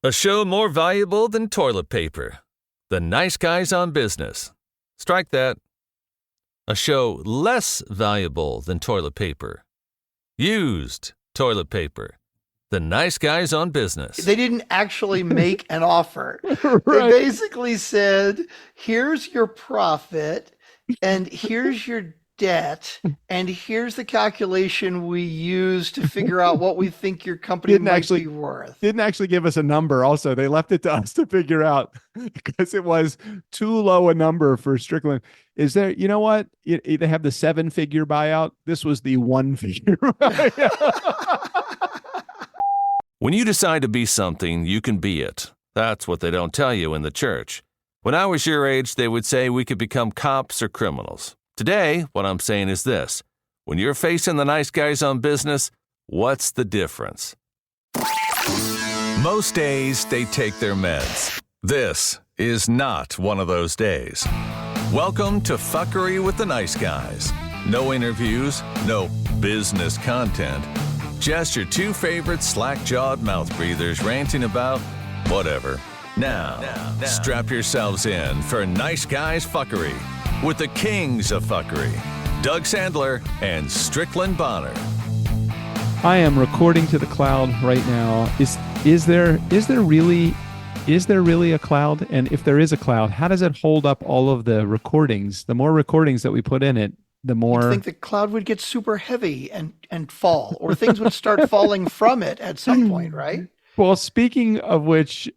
A show more valuable than toilet paper. The Nice Guys on Business. Strike that. A show less valuable than toilet paper. Used toilet paper. The Nice Guys on Business. They didn't actually make an offer. Right. They basically said, here's your profit, and here's your debt, and here's the calculation we use to figure out what we think your company might be worth. Didn't actually give us a number. Also, they left it to us to figure out because it was too low a number for Strickland. Is there, you know what? They have the 7-figure buyout. This was the 1-figure buyout. When you decide to be something, you can be it. That's what they don't tell you in the church. When I was your age, they would say we could become cops or criminals. Today, what I'm saying is this. When you're facing the Nice Guys on Business, what's the difference? Most days, they take their meds. This is not one of those days. Welcome to Fuckery with the Nice Guys. No interviews, no business content. Just your two favorite slack-jawed mouth breathers ranting about whatever. Now, strap yourselves in for Nice Guys Fuckery with the kings of fuckery, Doug Sandler and Strickland Bonner. I am recording to the cloud right now. Is there really a cloud? And if there is a cloud, how does it hold up all of the recordings? The more recordings that we put in it, the more. I think the cloud would get super heavy and fall, or things would start falling from it at some point, right? Well, speaking of which,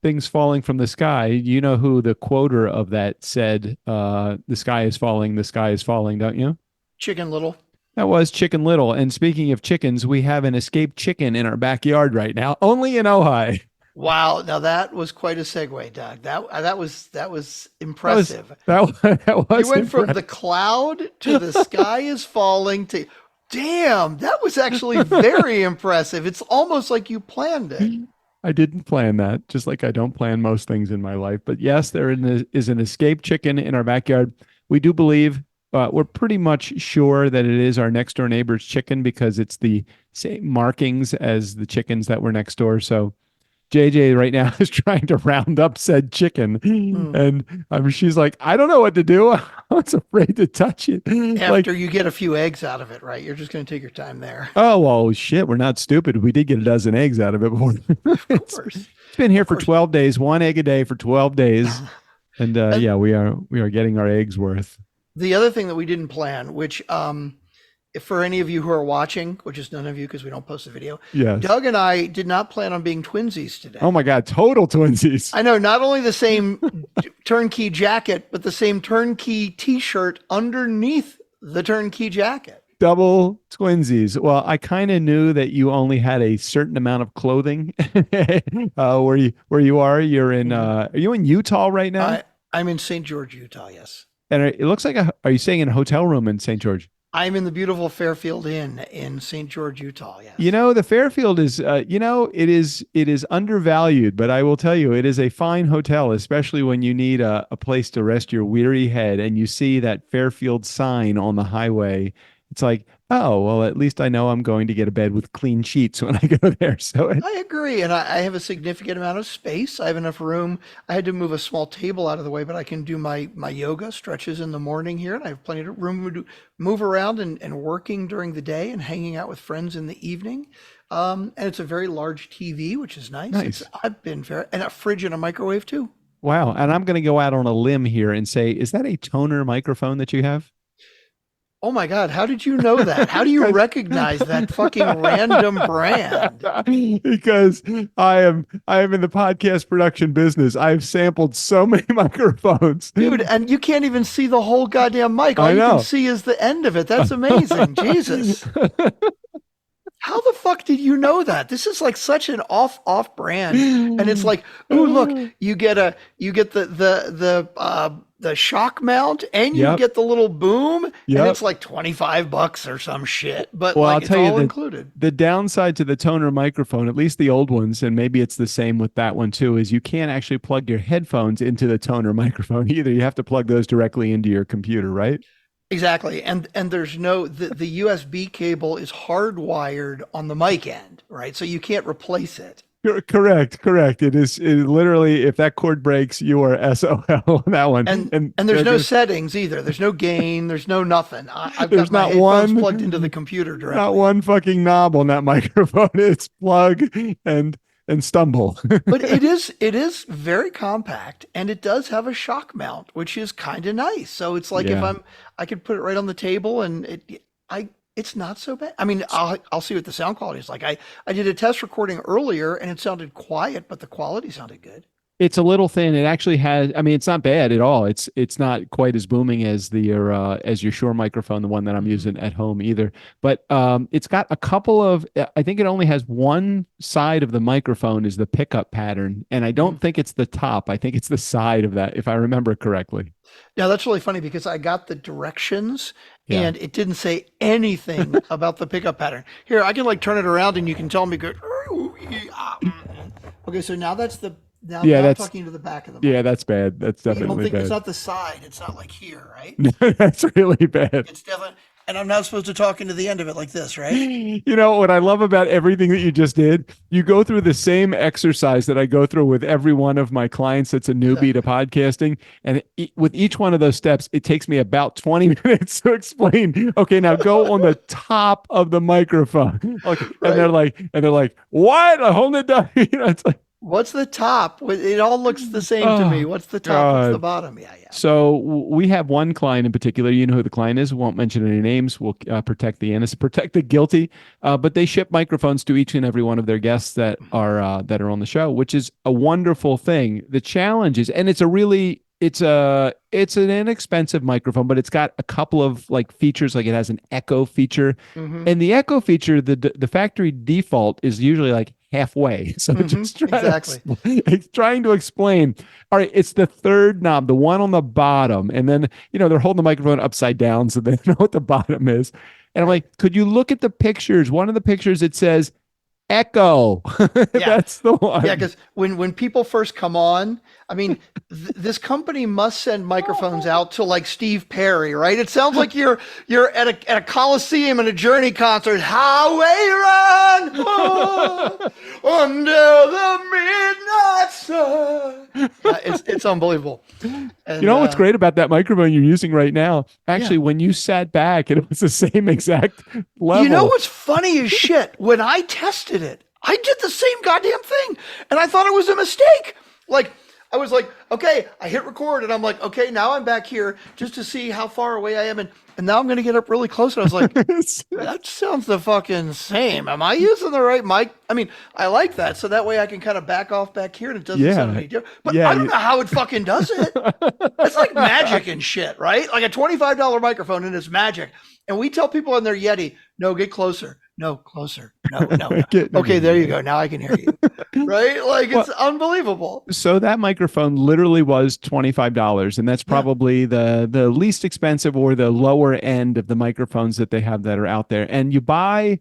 things falling from the sky, you know who the quoter of that said, the sky is falling, don't you? Chicken Little. That was Chicken Little. And speaking of chickens, we have an escaped chicken in our backyard right now, only in Ojai. Wow, now that was quite a segue, Doug. That was impressive. That was You went from the cloud to the sky is falling to... Damn, that was actually very impressive. It's almost like you planned it. I didn't plan that, just like I don't plan most things in my life. But yes, there is an escaped chicken in our backyard. We do believe, we're pretty much sure that it is our next door neighbor's chicken because it's the same markings as the chickens that were next door. So JJ right now is trying to round up said chicken. And she's like, I don't know what to do. I was afraid to touch it. After you get a few eggs out of it, right? You're just going to take your time there. Oh, well, shit. We're not stupid. We did get a dozen eggs out of it before. Of course. It's been here for 12 days, 1 egg a day for 12 days. And yeah, we are getting our eggs worth. The other thing that we didn't plan, which if for any of you who are watching, which is none of you because we don't post the video, yes. Doug and I did not plan on being twinsies today. Oh my God, total twinsies. I know, not only the same turnkey jacket, but the same turnkey t-shirt underneath the turnkey jacket. Double twinsies. Well, I kind of knew that you only had a certain amount of clothing where you are. You're in, are you in Utah right now? I'm in St. George, Utah, yes. And it looks like, are you staying in a hotel room in St. George? I'm in the beautiful Fairfield Inn in St. George, Utah. Yes. You know, the Fairfield is, it is undervalued, but I will tell you, it is a fine hotel, especially when you need a place to rest your weary head and you see that Fairfield sign on the highway. It's like, oh, well, at least I know I'm going to get a bed with clean sheets when I go there. So I agree. And I have a significant amount of space. I have enough room. I had to move a small table out of the way, but I can do my yoga stretches in the morning here. And I have plenty of room to move around and working during the day and hanging out with friends in the evening. And it's a very large TV, which is nice. I've been and a fridge and a microwave too. Wow. And I'm going to go out on a limb here and say, is that a toner microphone that you have? Oh my God, how did you know that? How do you recognize that fucking random brand? Because I am in the podcast production business. I've sampled so many microphones. Dude, and you can't even see the whole goddamn mic. All you can see is the end of it. That's amazing. Jesus. How the fuck did you know that? This is like such an off brand. And it's like, oh, look, you get the shock mount and you get the little boom and it's like $25 or some shit, but well, like, it's all included. The downside to the toner microphone, at least the old ones, and maybe it's the same with that one too, is you can't actually plug your headphones into the toner microphone either. You have to plug those directly into your computer, right? Exactly. And there's the USB cable is hardwired on the mic end, right? So you can't replace it. Correct. It is literally, if that cord breaks, you are SOL on that one. And there's no settings either. There's no gain. There's no nothing. I've There's got my not headphones one- plugged into the computer directly. not one fucking knob on that microphone. It's plug and stumble. But it is very compact, and it does have a shock mount, which is kind of nice. So it's like Yeah. I could put it right on the table, and it's not so bad. I mean, I'll see what the sound quality is like. I did a test recording earlier, and it sounded quiet, but the quality sounded good. It's a little thin. It actually has, I mean, it's not bad at all. It's not quite as booming as your Shure microphone, the one that I'm using at home either. But it's got a couple of, I think it only has one side of the microphone is the pickup pattern. And I don't think it's the top. I think it's the side of that, if I remember correctly. Now that's really funny because I got the directions Yeah. and it didn't say anything about the pickup pattern. Here, I can like turn it around and you can tell me go. Okay, so now that's the now, Yeah, now I'm that's- talking to the back of the Yeah, that's bad. That's You don't definitely think it's bad. not the side, it's not like here, right? That's really bad. It's definitely, and I'm not supposed to talk into the end of it like this, right? You know what I love about everything that you just did? You go through the same exercise that I go through with every one of my clients that's a newbie to podcasting. And with each one of those steps, it takes me about 20 minutes to explain. Okay, now go on the top of the microphone. Okay. Right. And they're like, what? Hold it down. You know, it's like, What's the top? It all looks the same to me. What's the top? What's the God. bottom? Yeah. So we have one client in particular. You know who the client is. Won't mention any names. We'll protect the innocent, protect the guilty. But they ship microphones to each and every one of their guests that are on the show, which is a wonderful thing. The challenge is, and it's an inexpensive microphone, but it's got a couple of like features. Like it has an echo feature, and the echo feature, the factory default is usually like halfway. So just it's trying to explain. All right, it's the third knob, the one on the bottom, and then they're holding the microphone upside down, so they don't know what the bottom is. And I'm like, could you look at the pictures? One of the pictures it says echo. That's the one. Yeah, because when people first come on, I mean, this company must send microphones out to like Steve Perry, right? It sounds like you're at a Coliseum and a Journey concert. Highway run under the midnight sun. It's unbelievable. And, You know what's great about that microphone you're using right now? Actually, when you sat back, it was the same exact level. You know what's funny as shit? When I tested it, I did the same goddamn thing, and I thought it was a mistake. Like, I was like, okay, I hit record, and I'm like, okay, now I'm back here just to see how far away I am, and now I'm going to get up really close. And I was like, that sounds the fucking same. Am I using the right mic? I mean, I like that, so that way I can kind of back off back here, and it doesn't sound any different. But I don't know how it fucking does it. It's like magic and shit, right? Like a $25 microphone, and it's magic. And we tell people on their Yeti, no, get closer. No, closer. No. Okay, there you go. Now I can hear you. Right? Like, it's unbelievable. So that microphone literally was $25, and that's probably the least expensive or the lower end of the microphones that they have that are out there. And you buy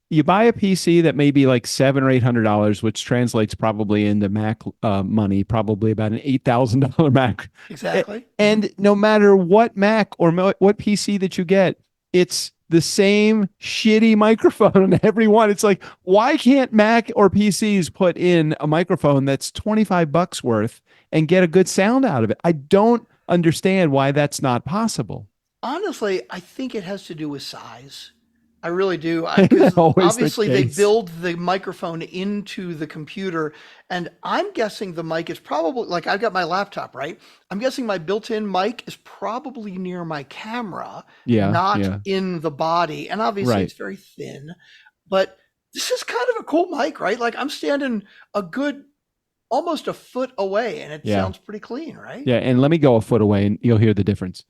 a PC that may be like $700 or $800, which translates probably into Mac money, probably about an $8,000 Mac. Exactly. And no matter what Mac or what PC that you get, it's the same shitty microphone on every one. It's like, why can't Mac or PCs put in a microphone that's $25 worth and get a good sound out of it? I don't understand why that's not possible. Honestly, I think it has to do with size. I really do. Because obviously they build the microphone into the computer, and I'm guessing the mic is probably, like, I've got my laptop, right? I'm guessing my built-in mic is probably near my camera, not in the body. And obviously it's very thin, but this is kind of a cool mic, right? Like, I'm standing a good almost a foot away, and it sounds pretty clean, right? Yeah, and let me go a foot away and you'll hear the difference.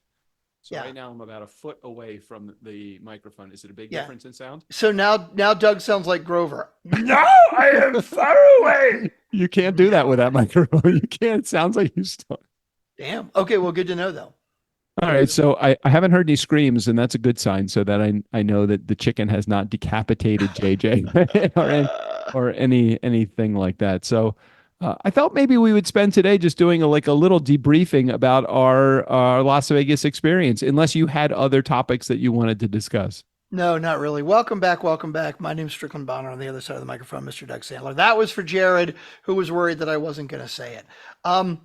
So right now I'm about a foot away from the microphone. Is it a big difference in sound? So now Doug sounds like Grover. No, I am far away. You can't do that with that microphone. You can't. It sounds like you still. Damn. Okay, well, good to know though. All right, so I haven't heard any screams, and that's a good sign, so that I know that the chicken has not decapitated JJ or anything like that. So I thought maybe we would spend today just doing a little debriefing about our Las Vegas experience, unless you had other topics that you wanted to discuss. No, not really. Welcome back. Welcome back. My name's Strickland Bonner on the other side of the microphone, Mr. Doug Sandler. That was for Jared, who was worried that I wasn't going to say it. Um,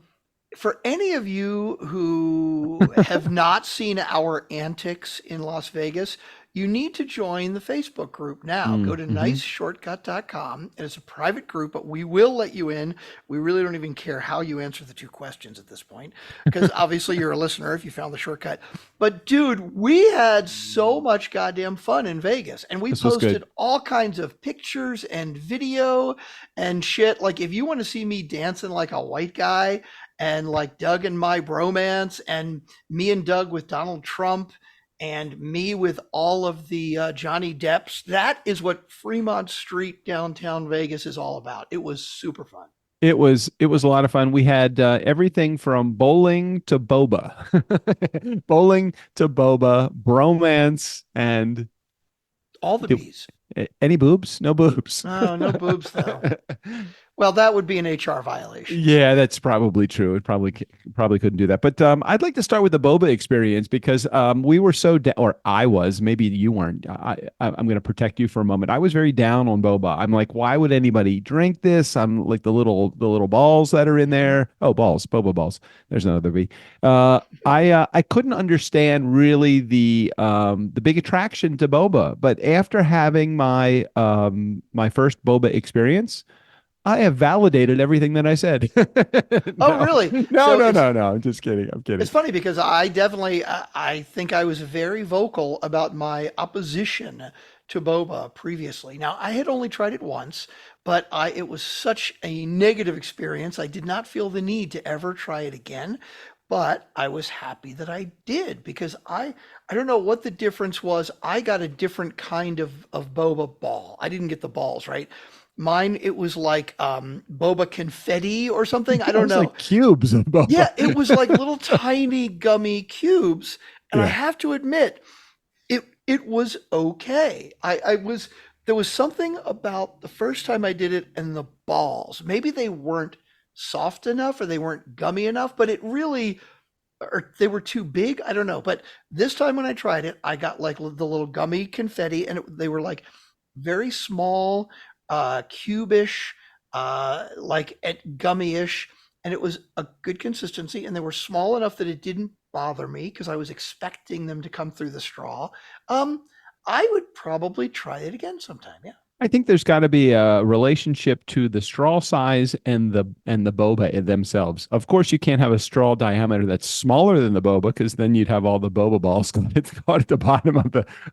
for any of you who have not seen our antics in Las Vegas, you need to join the Facebook group now. Go to Mm-hmm. niceshortcut.com. And it's a private group, but we will let you in. We really don't even care how you answer the two questions at this point, because obviously you're a listener if you found the shortcut. But dude, we had so much goddamn fun in Vegas, and we This was good. posted all kinds of pictures and video and shit. Like, if you want to see me dancing like a white guy, and like Doug and my bromance, and me and Doug with Donald Trump, and me with all of the Johnny Depps. That is what Fremont Street, downtown Vegas is all about. It was super fun. It was a lot of fun. We had everything from bowling to boba, bowling to boba, bromance, and All the do, bees. any boobs? No boobs. Oh, no boobs though. Well, that would be an HR violation. Yeah, that's probably true. It probably couldn't do that. But I'd like to start with the boba experience because we were or I was. Maybe you weren't. I'm going to protect you for a moment. I was very down on boba. I'm like, why would anybody drink this? I'm like the little balls that are in there. Oh, balls, boba balls. There's another B. I couldn't understand really the big attraction to boba. But after having my first boba experience. I have validated everything that I said. Oh, No, really? no, So no, it's no, no. I'm just kidding. I'm kidding. it's funny because I definitely I think I was very vocal about my opposition to boba previously. Now, I had only tried it once, but it was such a negative experience. I did not feel the need to ever try it again. But I was happy that I did because I don't know what the difference was. I got a different kind of boba ball. I didn't get the balls, right? Mine, it was like boba confetti or something. I It don't was know. like cubes of Yeah, boba. it was like little tiny gummy cubes, and I Yeah. have to admit, it was okay. I was there was something about the first time I did it and the balls. Maybe they weren't soft enough or they weren't gummy enough, but it really or they were too big. I don't know. But this time when I tried it, I got like the little gummy confetti, and they were like very small, cubish, like at gummy-ish, and it was a good consistency, and they were small enough that it didn't bother me because I was expecting them to come through the straw. Um, I would probably try it again sometime. Yeah. I think there's got to be a relationship to the straw size and the boba in themselves. Of course, you can't have a straw diameter that's smaller than the boba because then you'd have all the boba balls caught at the bottom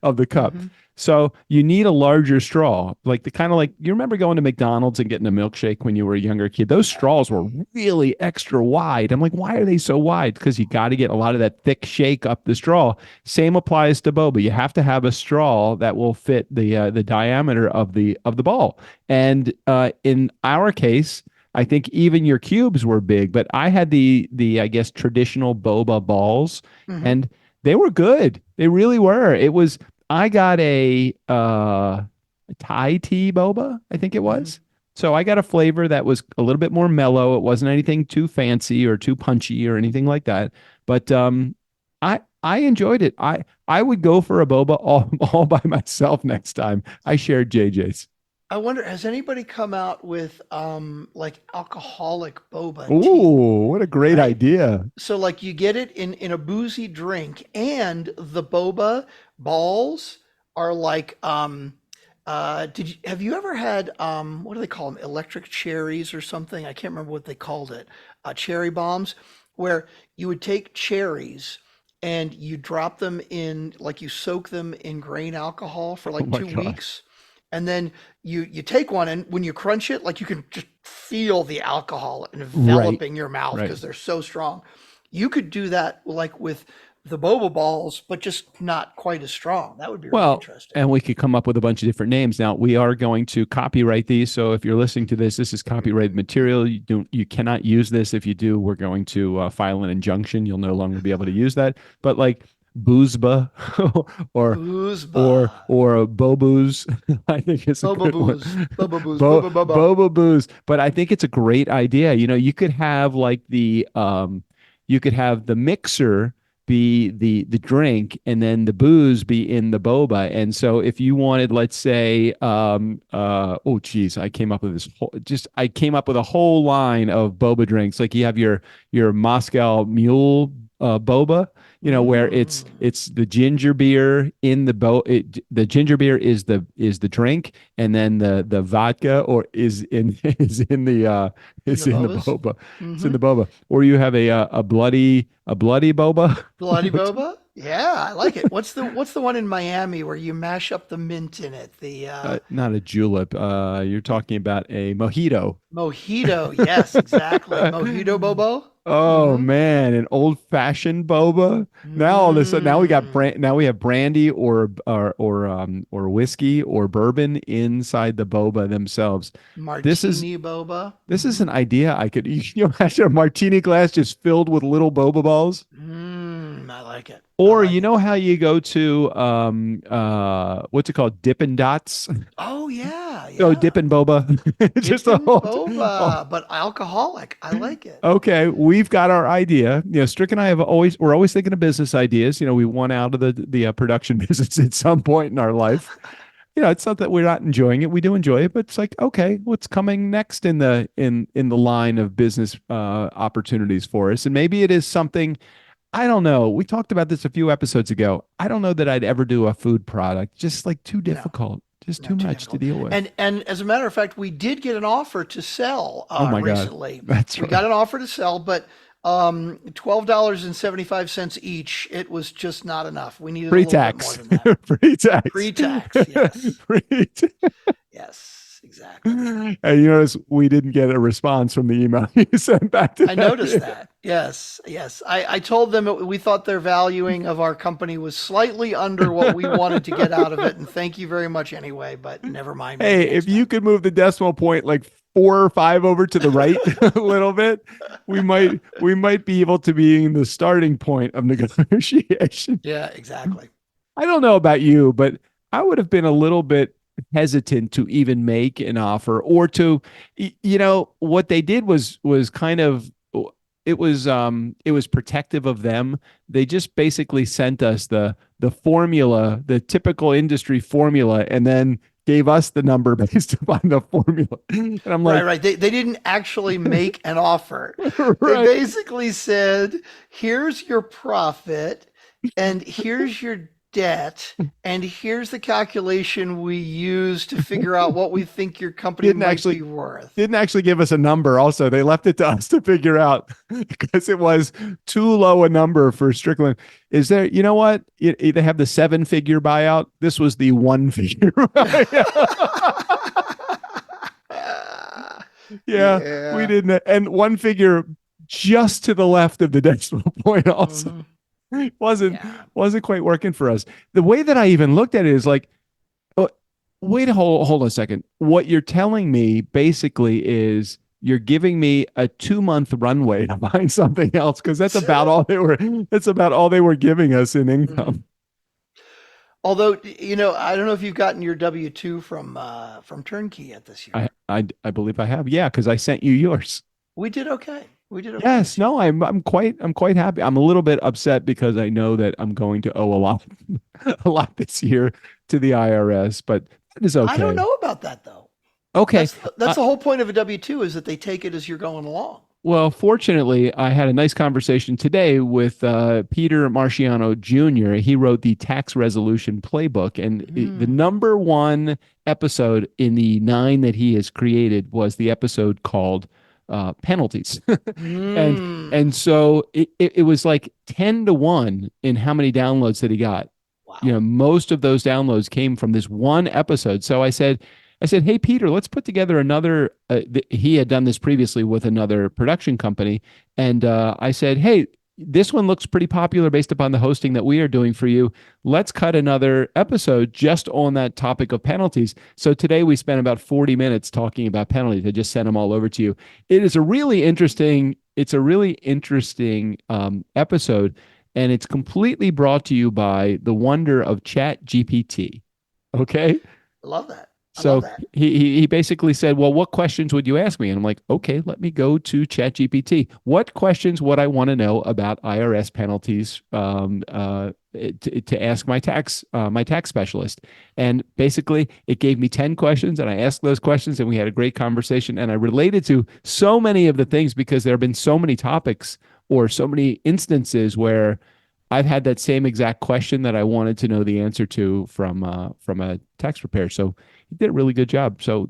of the cup. Hmm. So you need a larger straw, like the kind of like you remember going to McDonald's and getting a milkshake when you were a younger kid. Those straws were really extra wide. I'm like, why are they so wide? Because you got to get a lot of that thick shake up the straw. Same applies to boba. You have to have a straw that will fit the diameter of the ball. And in our case, I think even your cubes were big, but I had the I guess traditional boba balls, Hmm. and they were good. They really were. It was. I got a Thai tea boba, I think it Hmm. was. So I got a flavor that was a little bit more mellow. It wasn't anything too fancy or too punchy or anything like that. But I enjoyed it. I would go for a boba all all by myself next time. I shared JJ's. I wonder, has anybody come out with like alcoholic boba tea, Ooh, what a great right? idea. So like you get it in a boozy drink, and the boba balls are like did you have you ever had what do they call them? Electric cherries or something? I can't remember what they called it. Cherry bombs, where you would take cherries and you drop them in, like you soak them in grain alcohol for Oh like my two God. weeks, and then you take one, and when you crunch it, like you can just feel the alcohol Right, enveloping your mouth right. because they're so strong. You could do that like with the boba balls, but just not quite as strong. That would be really Well, interesting. and we could come up with a bunch of different names. Now, we are going to copyright these. So if you're listening to this, this is copyrighted material. You cannot use this. If you do, we're going to file an injunction. You'll no longer be able to use that. But like boozba or Boozba. or bobooze, I think it's a Boba good one. booze. Boba booze. Boba bubba. Boba booze. But I think it's a great idea. You know, you could have like you could have the mixer be the drink, and then the booze be in the boba. And so if you wanted, let's say, oh geez, I came up with a whole line of boba drinks. Like you have your Moscow Mule boba, where it's the ginger beer in the ginger beer is the drink, and then the vodka or is in is in the bobas. boba. It's in the boba. Or you have a bloody boba. Bloody boba? Yeah, I like it. What's the one in Miami where you mash up the mint in it? Not a julep. You're talking about a mojito. Mojito. Yes, exactly. Mojito bobo. Oh man, an old-fashioned boba. Now all of a sudden, now we have brandy or whiskey or bourbon inside the boba themselves. Martini boba. This is an idea I could imagine a martini glass just filled with little boba balls. I like it. Or you know how you go to what's it called? Dippin' Dots. Oh yeah, Oh, Dippin' Boba. Just a whole boba, but alcoholic. I like it. Okay, we've got our idea. Strick and I we're always thinking of business ideas. We want out of the production business at some point in our life. It's not that we're not enjoying it. We do enjoy it, but it's like, okay, what's coming next in the line of business opportunities for us? And maybe it is something. I don't know. We talked about this a few episodes ago. I don't know that I'd ever do a food product. Just like too difficult. Just too much to deal with. And as a matter of fact, we did get an offer to sell recently. God. That's right. We got an offer to sell, but $12.75 each. It was just not enough. We needed pre-tax. a little bit more than that. Pre-tax. Pre-tax, yes. Yes, exactly. And you notice we didn't get a response from the email you sent back to I noticed that. Yes. I told them we thought their valuing of our company was slightly under what we wanted to get out of it. And thank you very much anyway, but never mind. Hey, if you could move the decimal point like 4 or 5 over to the right a little bit, we might be able to be in the starting point of negotiation. Yeah, exactly. I don't know about you, but I would have been a little bit hesitant to even make an offer, or to, what they did was kind of, it was protective of them. They just basically sent us the formula, the typical industry formula, and then gave us the number based upon the formula. And I'm like, right. They didn't actually make an offer. Right. They basically said, here's your profit and here's your debt, and here's the calculation we use to figure out what we think your company might be worth. Didn't actually give us a number. Also, they left it to us to figure out, because it was too low a number for Strickland. Is there, you know what? They have the 7-figure buyout. This was the 1-figure buyout. Yeah, we didn't. And 1 figure just to the left of the decimal point also. Mm-hmm. wasn't quite working for us. The way that I even looked at it is like, wait, hold on a second. What you're telling me basically is you're giving me a 2-month runway to find something else, because that's about all they were giving us in income. Mm-hmm. Although, I don't know if you've gotten your W-2 from Turnkey yet this year. I believe I have. Yeah, because I sent you yours. We did okay. Yes, no, I'm quite happy. I'm a little bit upset because I know that I'm going to owe a lot this year to the IRS, but that is okay. I don't know about that though. Okay. That's the whole point of a W-2, is that they take it as you're going along. Well, fortunately, I had a nice conversation today with Peter Marciano Jr. He wrote the tax resolution playbook, and the number 1 episode in the 9 that he has created was the episode called penalties. and so it was like 10-1 in how many downloads that he got. Wow. Most of those downloads came from this one episode. So I said, hey, Peter, let's put together another. He had done this previously with another production company. And I said, hey, this one looks pretty popular based upon the hosting that we are doing for you. Let's cut another episode just on that topic of penalties. So today we spent about 40 minutes talking about penalties. I just sent them all over to you. It's a really interesting episode, and it's completely brought to you by the wonder of Chat GPT. Okay. I love that. I love So that. he basically said, "Well, what questions would you ask me?" And I'm like, "Okay, let me go to ChatGPT. What questions would I want to know about IRS penalties to ask my tax specialist?" And basically, it gave me 10 questions, and I asked those questions, and we had a great conversation. And I related to so many of the things because there have been so many topics or so many instances where I've had that same exact question that I wanted to know the answer to from a tax preparer. So he did a really good job. So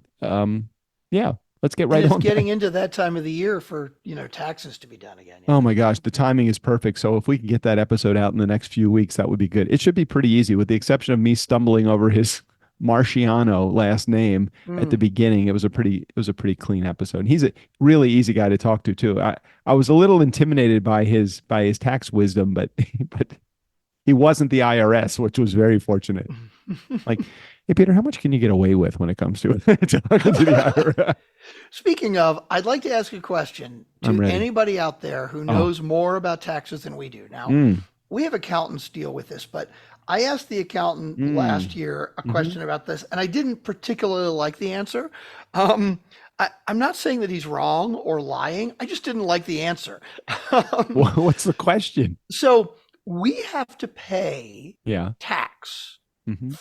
yeah, let's get And right it's on that. getting into that time of the year for, taxes to be done again. Oh my gosh, the timing is perfect. So if we can get that episode out in the next few weeks, that would be good. It should be pretty easy, with the exception of me stumbling over his Marciano last name at the Mm. beginning. It was a pretty clean episode. And he's a really easy guy to talk to too. I was a little intimidated by his tax wisdom, but but he wasn't the IRS, which was very fortunate. Like, hey Peter, how much can you get away with when it comes to talking to the IRS? Speaking of, I'd like to ask a question I'm to ready. anybody out there who Oh, knows more about taxes than we do. Now, mm, we have accountants deal with this, but I asked the accountant last mm, year a mm-hmm. question about this, and I didn't particularly like the answer. Um, I'm not saying that he's wrong or lying. I just didn't like the answer. Um, What's the question? so we have to pay Yeah. tax, Hmm.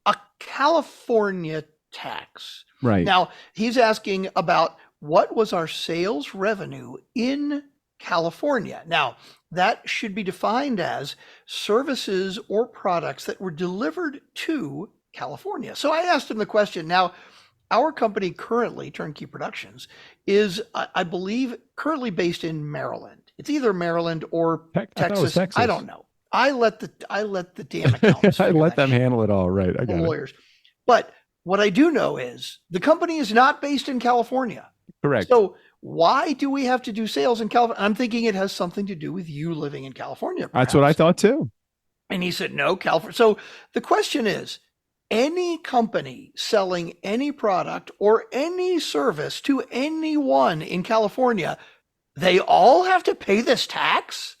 a California tax. Right. Now, he's asking about what was our sales revenue in California. Now, that should be defined as services or products that were delivered to California. So I asked him the question. Now, our company currently, Turnkey Productions, is, I believe, currently based in Maryland. It's either Maryland or I thought it was Texas. I Texas. don't know. I let the damn accountants I figure let that them shit. handle it all. Right. I The got it. lawyers. But what I do know is the company is not based in California. Correct. So why do we have to do sales in California? I'm thinking it has something to do with you living in California, That's what I perhaps. thought too. And he said, no, California. So the question is, any company selling any product or any service to anyone in California, they all have to pay this tax?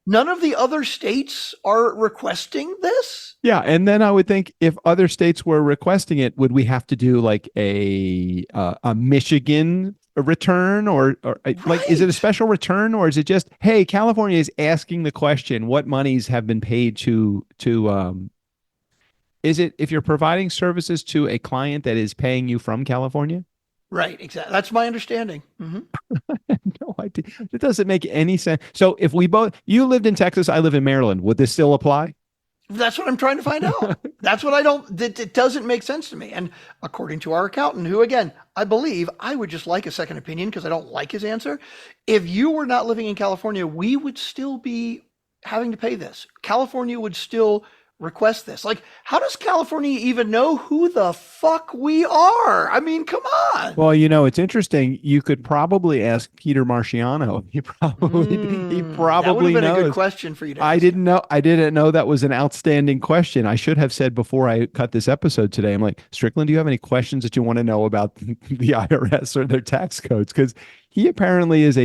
None of the other states are requesting this? Yeah, and then I would think if other states were requesting it, would we have to do like a Michigan return or like is it a Right. special return, or is it just, hey, California is asking the question, what monies have been paid to is it if you're providing services to a client that is paying you from California? Right. Exactly. That's my understanding. Hmm. No idea. It doesn't make any sense. So if we both, you lived in Texas, I live in Maryland, would this still apply? That's what I'm trying to find out. That's what I don't, that it doesn't make sense to me. And according to our accountant, who again, I believe I would just like a second opinion because I don't like his answer. If you were not living in California, we would still be having to pay this. California would still request this. Like, how does California even know who the fuck we are? I mean, come on. Well, it's interesting. You could probably ask Peter Marciano. He That would have probably been a good knows. question for you to I ask him. didn't know. I didn't know that was an outstanding question. I should have said before I cut this episode today. I'm like, Strickland, do you have any questions that you want to know about the IRS or their tax codes? Because he apparently is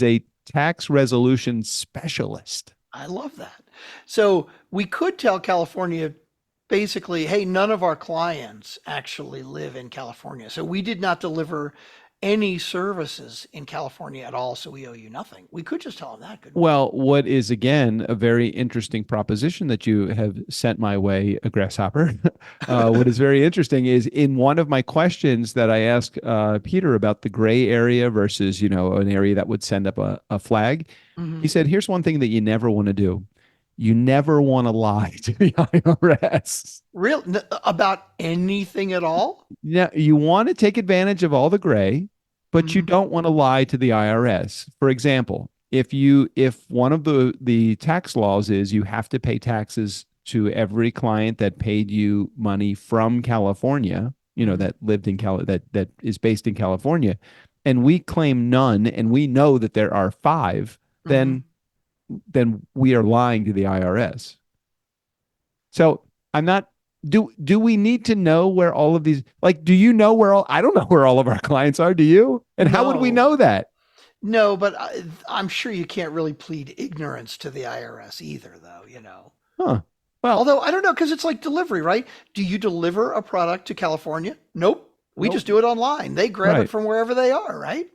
a tax resolution specialist. I love that. So we could tell California basically, hey, none of our clients actually live in California. So we did not deliver any services in California at all. So we owe you nothing. We could just tell them that, couldn't we? Well, what is again a very interesting proposition that you have sent my way, a grasshopper. What is very interesting is in one of my questions that I asked Peter about the gray area versus, an area that would send up a flag. He Hmm. said, here's one thing that you never want to do. You never want to lie to the IRS. Real about anything at all? Yeah, you want to take advantage of all the gray, but you Hmm. don't want to lie to the IRS. For example, if one of the tax laws is you have to pay taxes to every client that paid you money from California, Hmm. that lived in that is based in California, and we claim none, and we know that there are five, Hmm. then we are lying to the IRS. So I'm not. Do we need to know where all of these, like, do you know where all, I don't know where all of our clients are, do you? And how would we No, know that? no, but I'm sure you can't really plead ignorance to the IRS either, though, Huh. Well, Although I don't know, because it's like delivery, right? Do you deliver a product to California? Nope. We nope. just do it online. They grab it Right. from wherever they are, right?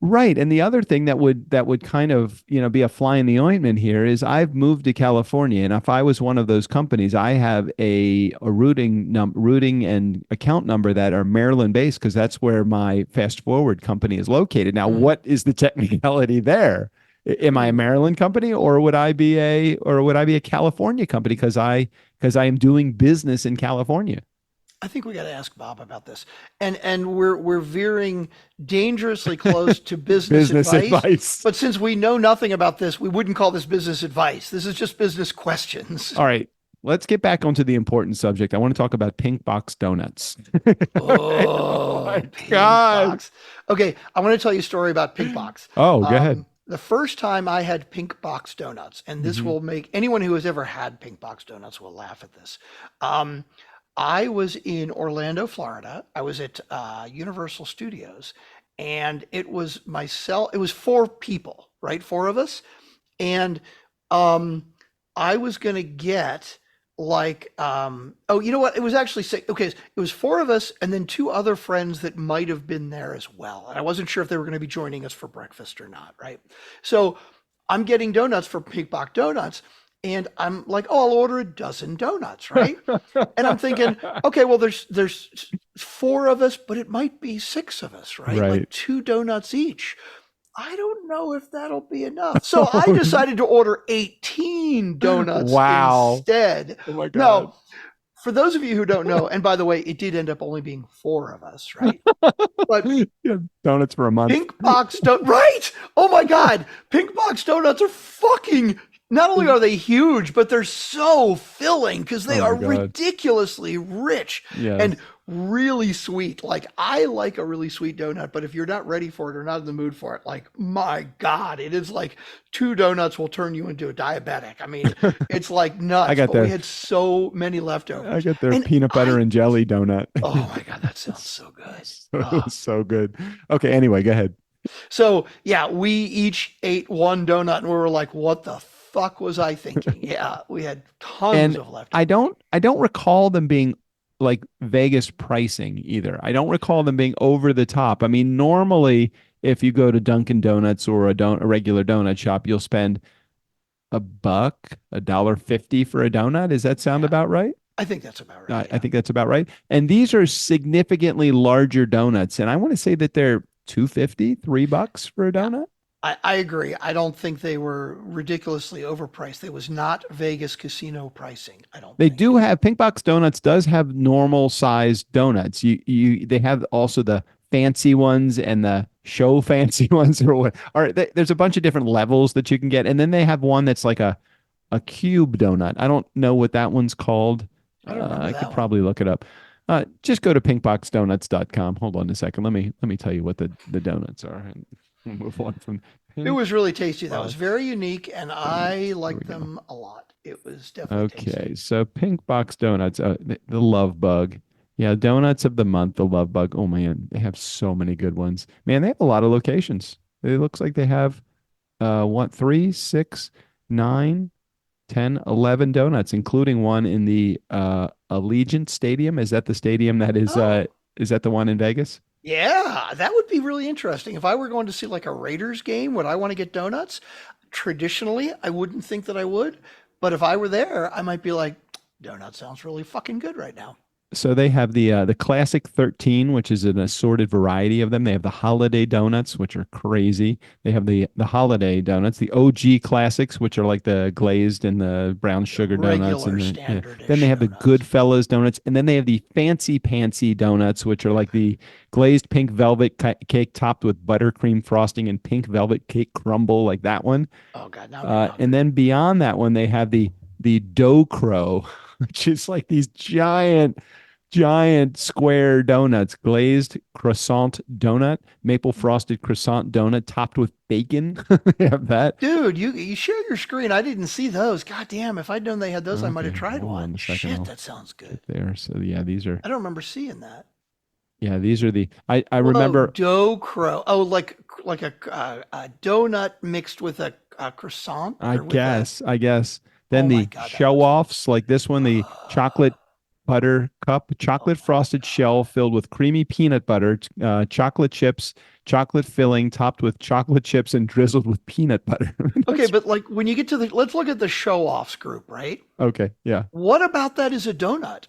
Right. And the other thing that would kind of, be a fly in the ointment here is I've moved to California. And if I was one of those companies, I have a routing and account number that are Maryland based because that's where my fast forward company is located. Now, Mm. what is the technicality there? Am I a Maryland company or would I be a California company because I am doing business in California? I think we got to ask Bob about this. And we're veering dangerously close to business Business advice. advice. But since we know nothing about this, we wouldn't call this business advice. This is just business questions. All right. Let's get back onto the important subject. I want to talk about pink box donuts. Oh Oh, my Pink God. Box. Okay, I want to tell you a story about Pink Box. Oh, go ahead. The first time I had Pink Box donuts, and this Hmm. will make anyone who has ever had Pink Box donuts will laugh at this. Um, I was in Orlando, Florida. I was at Universal Studios, and it was myself. It was four people, right? Four of us, and um, I was gonna get like oh, you know what? It was actually six. Okay, it was four of us, and then two other friends that might have been there as well. And I wasn't sure if they were going to be joining us for breakfast or not, right? So I'm getting donuts for Pink Box Donuts. And I'm like, oh, I'll order a dozen donuts, right? And I'm thinking, okay, well, there's four of us, but it might be six of us, right? Right. Like two donuts each. I don't know if that'll be enough. So I Oh, decided to order 18 donuts wow. instead. Oh my God. Now, for those of you who don't know, and by the way, it did end up only being four of us, right? But Yeah, donuts for a month. Pink Box Donuts, right? Oh my God. Pink Box Donuts are fucking, not only are they huge, but they're so filling because they Oh are my God. ridiculously rich and Yes. really sweet. Like, I like a really sweet donut, but if you're not ready for it or not in the mood for it, like, my God, it is like two donuts will turn you into a diabetic. I mean, it's like I nuts, got but we their had so many I leftovers. got their And peanut butter and jelly donut. oh my God, that sounds so good. It Oh. was so good. Okay, anyway, go ahead. So yeah, we each ate one donut and we were like, what the fuck was I thinking? Yeah, we had tons And of I leftovers. don't recall them being like Vegas pricing either. I don't recall them being over the top. I mean, normally if you go to Dunkin' Donuts or a regular donut shop, you'll spend a buck, $1.50 for a donut. Does that sound Yeah, about right? I think that's about I right. I Yeah. think that's about right. And these are significantly larger donuts. And I want to say that they're 250, $3 for a Yeah. donut. I agree. I don't think they were ridiculously overpriced. It was not Vegas casino pricing, I don't They do think. have Pink Box Donuts does have normal sized donuts. They have also the fancy ones and the show fancy ones or what. All right, there's a bunch of different levels that you can get, and then they have one that's like a cube donut. I don't know what that one's called. I don't remember I could that one. probably look it up. Just go to pinkboxdonuts.com. Hold on a second. Let me tell you what the donuts are, and we'll move on from It Pink was really tasty. That was Box very unique, and I Donuts. Here liked we go. them a lot. It was definitely tasty. Okay, so Pink Box Donuts, the Love Bug. Yeah, Donuts of the Month, the Love Bug. Oh man, they have so many good ones. Man, they have a lot of locations. It looks like they have what, 3, 6, 9, 10, 11 donuts, including one in the Allegiant Stadium. Is that the stadium Oh, is that the one in Vegas? yeah, that would be really interesting. If I were going to see like a Raiders game, would I want to get donuts? Traditionally, I wouldn't think that I would, but if I were there, I might be like, donut sounds really fucking good right now. So they have the classic 13, which is an assorted variety of them. They have the holiday donuts, which are crazy. They have the holiday donuts, the OG classics, which are like the glazed and the brown The sugar donuts, regular and yeah. Then standardish they have the donuts. Goodfellas donuts, and then they have the fancy pantsy donuts, which are like the glazed pink velvet cake topped with buttercream frosting and pink velvet cake crumble, like that one. Oh God, now I'm getting And hungry. then beyond that one, they have the dough crow, which is like these giant square donuts, glazed croissant donut, maple frosted croissant donut topped with bacon. They have that. Dude, you share your screen. I didn't see those. God damn, if I'd known they had those, I might have Okay, tried hold on one. a second. Shit, I'll that sounds good. get there. So yeah, I don't remember seeing that. these are the I Whoa, remember. dough crow. Oh, like a donut mixed with a croissant I or with a guess I guess Then Oh my the God, that show looks. offs like this one, the chocolate butter cup, Oh chocolate my frosted shell filled with creamy peanut butter, chocolate chips, chocolate filling topped with chocolate chips and drizzled with peanut butter. Okay, That's but like when you get to let's look at the show offs group, right? okay. Yeah. What about that is a donut?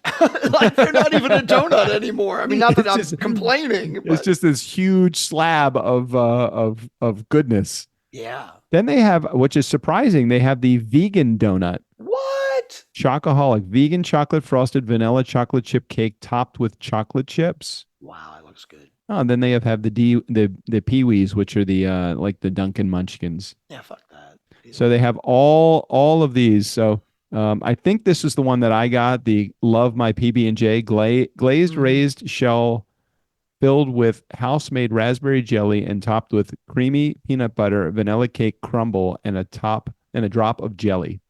Like they're not even a donut anymore. I mean, not that It's I'm just complaining, it's but just this huge slab of goodness. yeah. Then they have, which is surprising, they have the vegan donut. What? Chocoholic, vegan chocolate frosted vanilla chocolate chip cake topped with chocolate chips. Wow, that looks good. Oh, and then they have the Pee-wees, which are the like the Dunkin' Munchkins. Yeah, fuck that. These So are they have all of these. So I think this is the one that I got, the Love My PB&J glazed mhm. raised shell filled with house-made raspberry jelly and topped with creamy peanut butter, vanilla cake crumble, and a drop of jelly.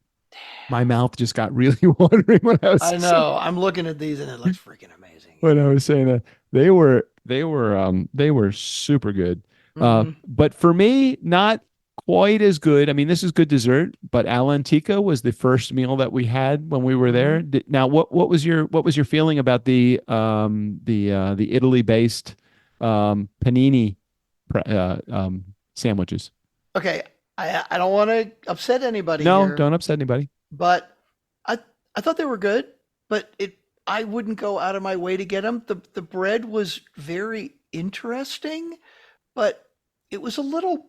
My mouth just got really watering I know. I'm looking at these and it looks freaking amazing. when I was saying that. They were super good. Hmm. But for me, not quite as good. I mean, this is good dessert, but Al Antica was the first meal that we had when we were Hmm. there. Now, what was your feeling about the Italy based panini sandwiches? Okay, I don't want to upset anybody No, here, don't upset anybody. but I I thought they were good, but it I wouldn't go out of my way to get them. The bread was very interesting, but it was a little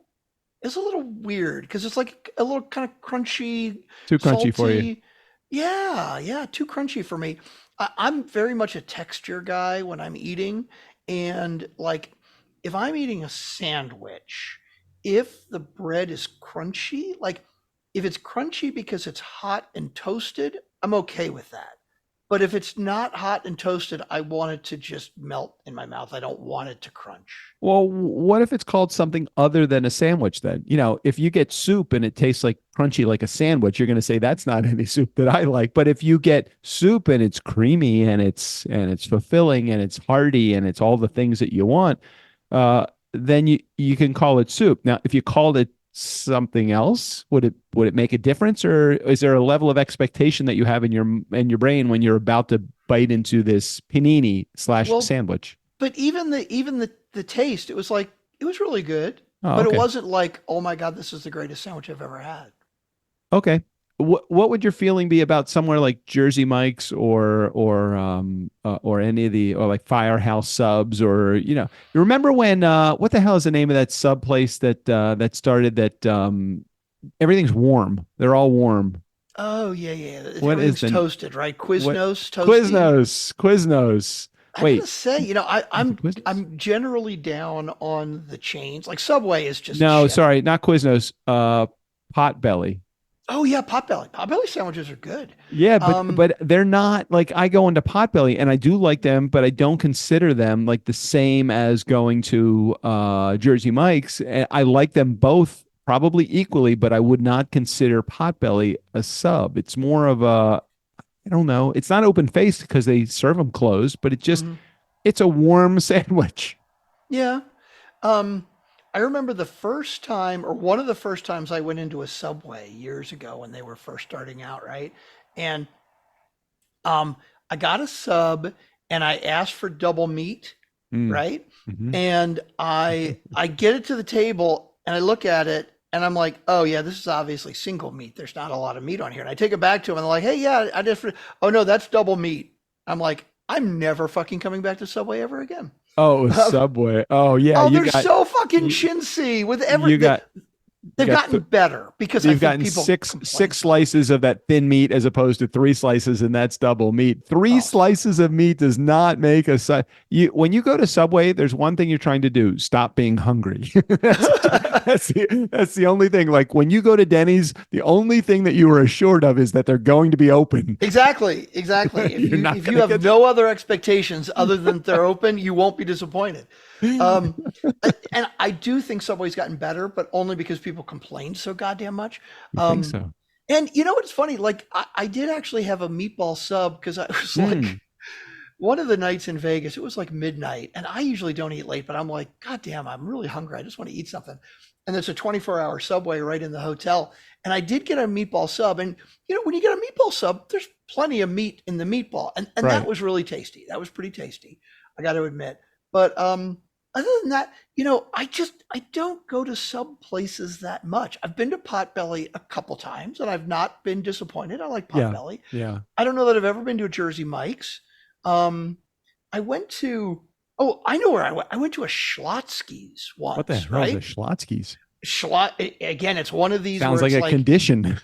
it's a little weird because it's like a little kind of crunchy, Too crunchy for you. salty. Yeah, yeah, too crunchy for me. I'm very much a texture guy when I'm eating, and like if I'm eating a sandwich, if the bread is crunchy, like if it's crunchy because it's hot and toasted, I'm okay with that. But if it's not hot and toasted, I want it to just melt in my mouth. I don't want it to crunch. Well, what if it's called something other than a sandwich then? If you get soup and it tastes like crunchy like a sandwich, you're going to say that's not any soup that I like. But if you get soup and it's creamy and it's fulfilling and it's hearty and it's all the things that you want, then you can call it soup. Now, if you called it something else, would it make a difference, or is there a level of expectation that you have in your brain when you're about to bite into this panini slash Well, sandwich? but even the taste, it was like it was really good, Oh, but it okay. wasn't like, oh my God, this is the greatest sandwich I've ever had. Okay. What would your feeling be about somewhere like Jersey Mike's or any of the or like Firehouse Subs or you remember when what the hell is the name of that sub place that started that everything's warm. They're all warm. Oh yeah, yeah. What is Everything's the toasted, right? what Quiznos, toasty. Quiznos. I gotta Wait, say, is it Quiznos? I'm generally down on the chains. Like Subway is just No, shit. sorry, not Quiznos. Potbelly. Oh yeah, Potbelly. Potbelly sandwiches are good. Yeah, but Um, but they're not like I go into Potbelly and I do like them, but I don't consider them like the same as going to Jersey Mike's. And I like them both probably equally, but I would not consider Potbelly a sub. It's more of a I don't know. It's not open faced because they serve them closed, but mhm. it's a warm sandwich. Yeah. Um, I remember the first time, or one of the first times I went into a Subway years ago when they were first starting out, right? And um, I got a sub and I asked for double meat, Mm, right? mhm. And I get it to the table and I look at it and I'm like, oh yeah, this is obviously single meat. There's not a lot of meat on here. And I take it back to them and they're like, hey, yeah, oh no, that's double meat. I'm like, I'm never fucking coming back to Subway ever again. Oh, it was Subway. Oh yeah, Oh, you they're got so fucking you, chintzy with you got you they've got gotten better because I You've think gotten people complain six so much. slices of that thin meat as opposed to three slices, and that's double meat. Three Oh, slices of meat does not make you when you go to Subway, there's one thing you're trying to do: stop being hungry. That's the only thing. Like when you go to Denny's, the only thing that you are assured of is that they're going to be open. exactly, exactly. You're not If you gonna have get. no other expectations other than they're open, you won't be disappointed. Um, and I do think Subway's gotten better, but only because people complained so goddamn much. You think Um, so? and you know what's funny? Like I did actually have a meatball sub because I was like, Mm. one of the nights in Vegas, it was like midnight, and I usually don't eat late, but I'm like, God damn, I'm really hungry. I just want to eat something. And there's a 24-hour Subway right in the hotel. And I did get a meatball sub. And, when you get a meatball sub, there's plenty of meat in the meatball. And Right. that was really tasty. That was pretty tasty, I got to admit. But other than that, I don't go to sub places that much. I've been to Potbelly a couple times, and I've not been disappointed. I like Yeah. Potbelly. Yeah. I don't know that I've ever been to a Jersey Mike's. I went to, I know where I went. I went to a Schlotzsky's once, What the hell right? is a Schlotzsky's? Again, it's one of these Sounds where like it's a condition.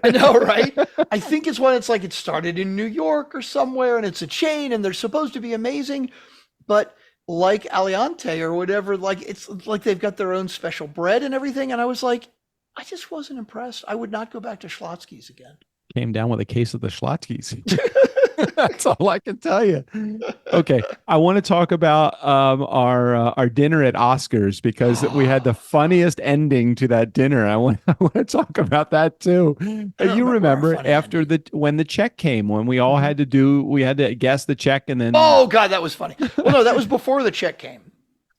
I know, right? I think it's one, it's like it started in New York or somewhere, and it's a chain, and they're supposed to be amazing, but like Aliante or whatever, like it's like they've got their own special bread and everything. And I was like, I just wasn't impressed. I would not go back to Schlotzsky's again. Came down with a case of the Schlotzsky's. That's all I can tell you. Okay, I want to talk about our dinner at Oscars because we had the funniest ending to that dinner. I want to talk about that too. You remember after when the check came, when we all had to guess the check, and then oh God, that was funny. Well, no, that was before the check came.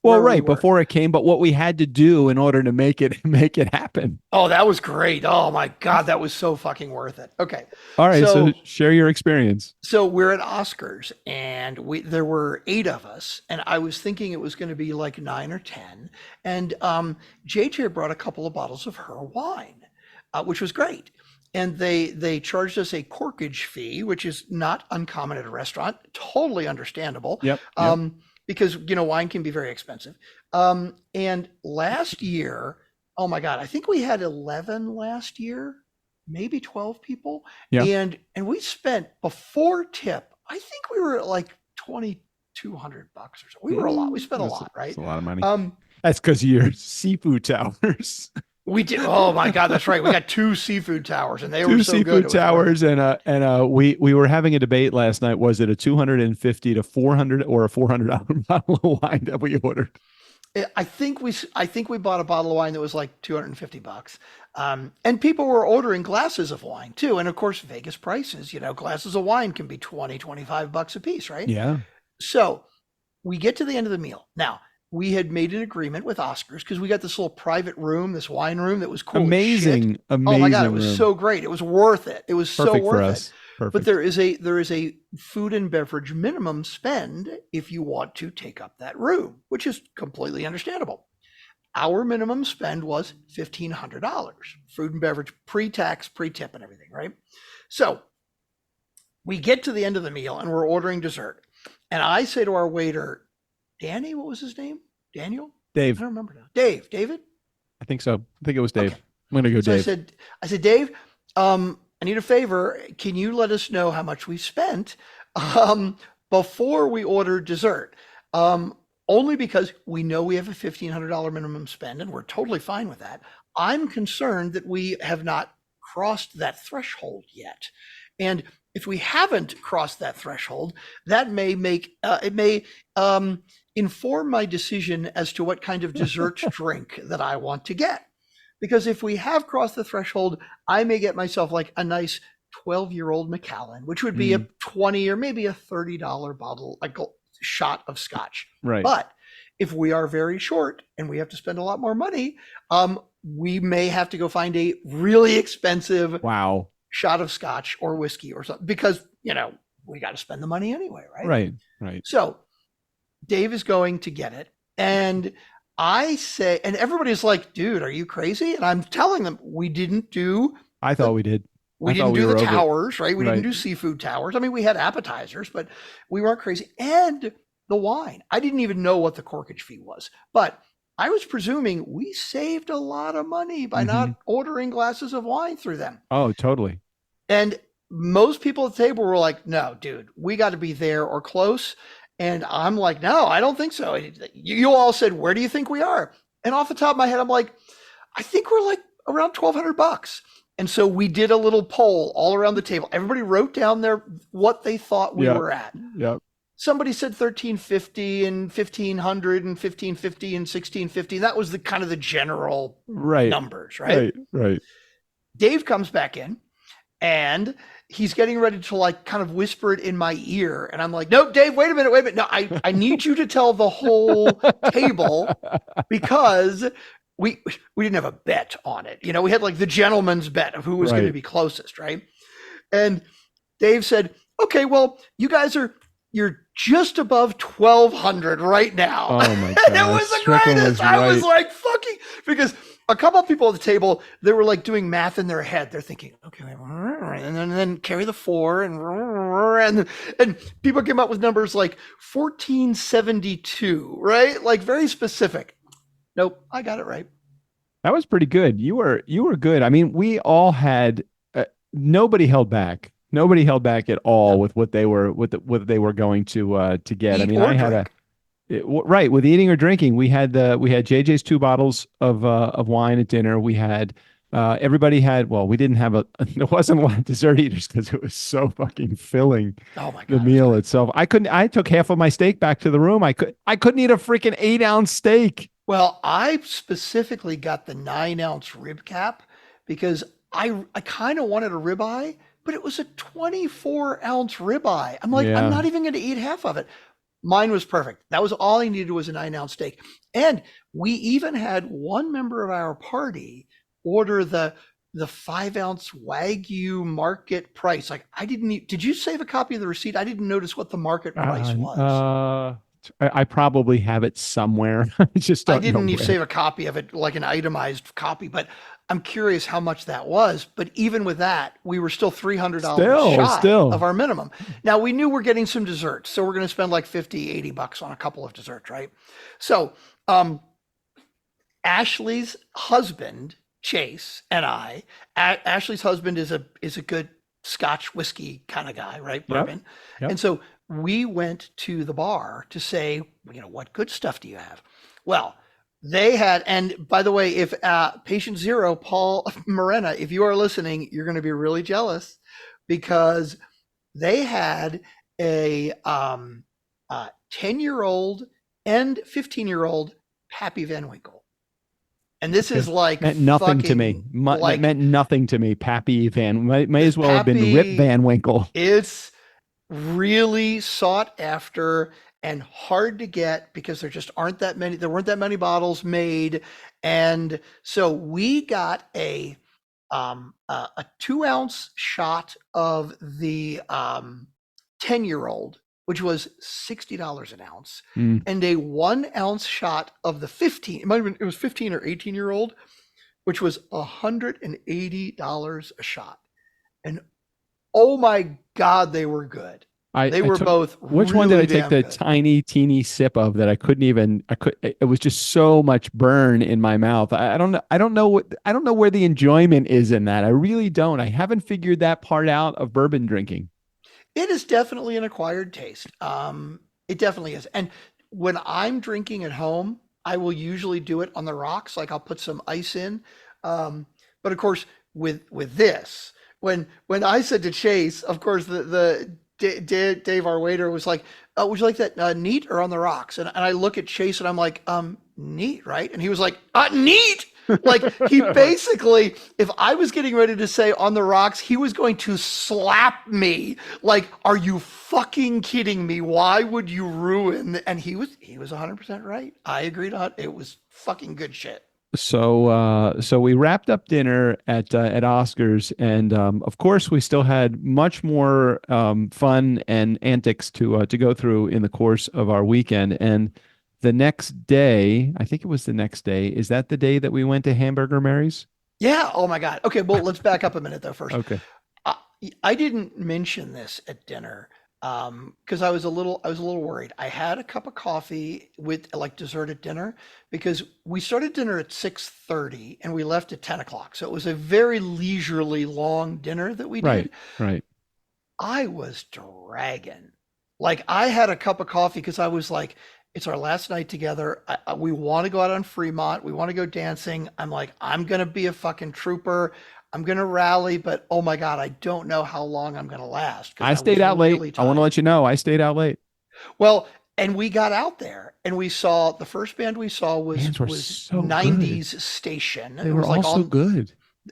Well, right, before it came, but what we had to do in order to make it happen. Oh, that was great. Oh my God, that was so fucking worth it. Okay. All right, so share your experience. So we're at Oscars, and there were 8 of us, and I was thinking it was going to be like 9 or 10. And JJ brought a couple of bottles of her wine, which was great. And they charged us a corkage fee, which is not uncommon at a restaurant. Totally understandable. Yep. Because, wine can be very expensive. And last year, oh my God, I think we had 11 last year, maybe 12 people. Yeah. And we spent before tip, I think we were at like $2,200 or so. We were a lot. We spent a lot, right? That's a lot of money. That's because of your seafood towers. We did. Oh my God, that's right. We got 2 seafood towers, and they were so good. 2 seafood towers, and we were having a debate last night. Was it a $250 to $400 or a $400 bottle of wine that we ordered? I think we bought a bottle of wine that was like $250. And people were ordering glasses of wine too. And of course, Vegas prices, glasses of wine can be $20, $25 a piece, right? Yeah. So we get to the end of the meal. Now, we had made an agreement with Oscars because we got this little private room, this wine room that was cool. Amazing. Oh my God, it was so great. It was worth it. It was perfect so worth for us. it. Perfect. But there is a food and beverage minimum spend if you want to take up that room, which is completely understandable. Our minimum spend was $1,500, food and beverage, pre-tax, pre-tip and everything, right? So we get to the end of the meal and we're ordering dessert. And I say to our waiter, Danny, what was his name? Daniel? Dave. I don't remember now. David? I think so. I think it was Dave. Okay. I'm going to go So Dave. I said, Dave, I need a favor. Can you let us know how much we spent before we order dessert? Only because we know we have a $1,500 minimum spend, and we're totally fine with that. I'm concerned that we have not crossed that threshold yet. And if we haven't crossed that threshold, that may inform my decision as to what kind of dessert drink that I want to get. Because if we have crossed the threshold, I may get myself like a nice 12-year-old Macallan, which would be a $20 or maybe a $30 bottle, like a shot of scotch. Right. But if we are very short and we have to spend a lot more money, we may have to go find a really expensive shot of scotch or whiskey or something, because, we got to spend the money anyway, right? Right. So Dave is going to get it. And I say, and everybody's like, dude, are you crazy? And I'm telling them, we didn't do. I thought we did. We didn't do the towers, right? We didn't do seafood towers. I mean, we had appetizers, but we weren't crazy. And the wine, I didn't even know what the corkage fee was, but I was presuming we saved a lot of money by not ordering glasses of wine through them. Oh, totally. And most people at the table were like, no, dude, we got to be there or close. And I'm like, no, I don't think so. You all said, where do you think we are? And off the top of my head, I'm like, I think we're like around $1,200. And so we did a little poll all around the table. Everybody wrote down what they thought we were at. Yep. Somebody said $1,350 and $1,500 and $1,550 and $1,650. That was the kind of the general numbers, right? Right. Dave comes back in and he's getting ready to like kind of whisper it in my ear. And I'm like, no, Dave, wait a minute. No, I need you to tell the whole table because we didn't have a bet on it. You know, we had like the gentleman's bet of who was going to be closest, right? And Dave said, okay, well, you're just above 1,200 right now. Oh my God. And it was the greatest. I was like, fucking, because a couple of people at the table, they were like doing math in their head. They're thinking, okay, and then carry the 4 and people came up with numbers like 1472, right? Like very specific. Nope, I got it right. That was pretty good. You were good. I mean, we all had nobody held back. Nobody held back at all with what they were going to get. Eat I mean, or I had drink. right with eating or drinking. We had JJ's 2 bottles of wine at dinner. We had everybody had. Well, we didn't have there wasn't a lot of dessert eaters because it was so fucking filling. Oh my God, the meal itself. I took half of my steak back to the room. I couldn't eat a freaking 8-ounce steak. Well, I specifically got the 9-ounce rib cap because I kind of wanted a ribeye, but it was a 24-ounce ribeye. I'm like, I'm not even going to eat half of it. Mine was perfect. That was all I needed was a 9-ounce steak. And we even had one member of our party order the 5-ounce Wagyu market price. Like did you save a copy of the receipt? I didn't notice what the market price was. I probably have it somewhere. I just don't I didn't know even save a copy of it, like an itemized copy, but I'm curious how much that was. But even with that, we were still $300 shy of our minimum. Now we knew we're getting some desserts, so we're going to spend like $50-$80 on a couple of desserts, right? So Ashley's husband, Chase, and Ashley's husband is a good Scotch whiskey kind of guy, right? Bourbon. Yep. And so we went to the bar to say, what good stuff do you have? Well, they had, and by the way, if patient 0, Paul Morena, if you are listening, you're going to be really jealous because they had a 10-year-old and 15-year-old Pappy Van Winkle. And this is like meant nothing to me. It meant nothing to me. Pappy Van may as well have been Rip Van Winkle. It's really sought after and hard to get because there just aren't that many. There weren't that many bottles made, and so we got a 2-ounce shot of the 10-year-old, which was $60 an ounce, and a 1-ounce shot of the 15. It was 15 or 18-year-old, which was $180 a shot, and oh my God, they were good. They were both. Which one did I take the tiny, teeny sip of that I couldn't even? It was just so much burn in my mouth. I don't know where the enjoyment is in that. I really don't. I haven't figured that part out of bourbon drinking. It is definitely an acquired taste. It definitely is. And when I'm drinking at home, I will usually do it on the rocks. Like I'll put some ice in. But of course, with this, when I said to Chase, of course, the Dave, our waiter, was like, would you like that neat or on the rocks? And I look at Chase and I'm like, neat, right? And he was like, neat. Like he basically, if I was getting ready to say on the rocks, he was going to slap me. Like, are you fucking kidding me? Why would you ruin? And he was 100% right. I agreed on it. It was fucking good shit. So we wrapped up dinner at Oscar's, and of course we still had much more fun and antics to go through in the course of our weekend. And the next day, I think it was the next day. Is that the day that we went to Hamburger Mary's? Yeah. Oh my God. Okay. Well, let's back up a minute though first. Okay. I didn't mention this at dinner because I was a little worried. I had a cup of coffee with like dessert at dinner because we started dinner at 6:30 and we left at 10 o'clock. So it was a very leisurely long dinner that we did. Right. I was dragging. Like I had a cup of coffee because I was like, it's our last night together. We want to go out on Fremont. We want to go dancing. I'm like, I'm going to be a fucking trooper. I'm going to rally, but oh my God, I don't know how long I'm going to last. I stayed out late. I want to let you know, I stayed out late. Well, and we got out there and we saw, the first band we saw was so 90s good. Station. They were all so good.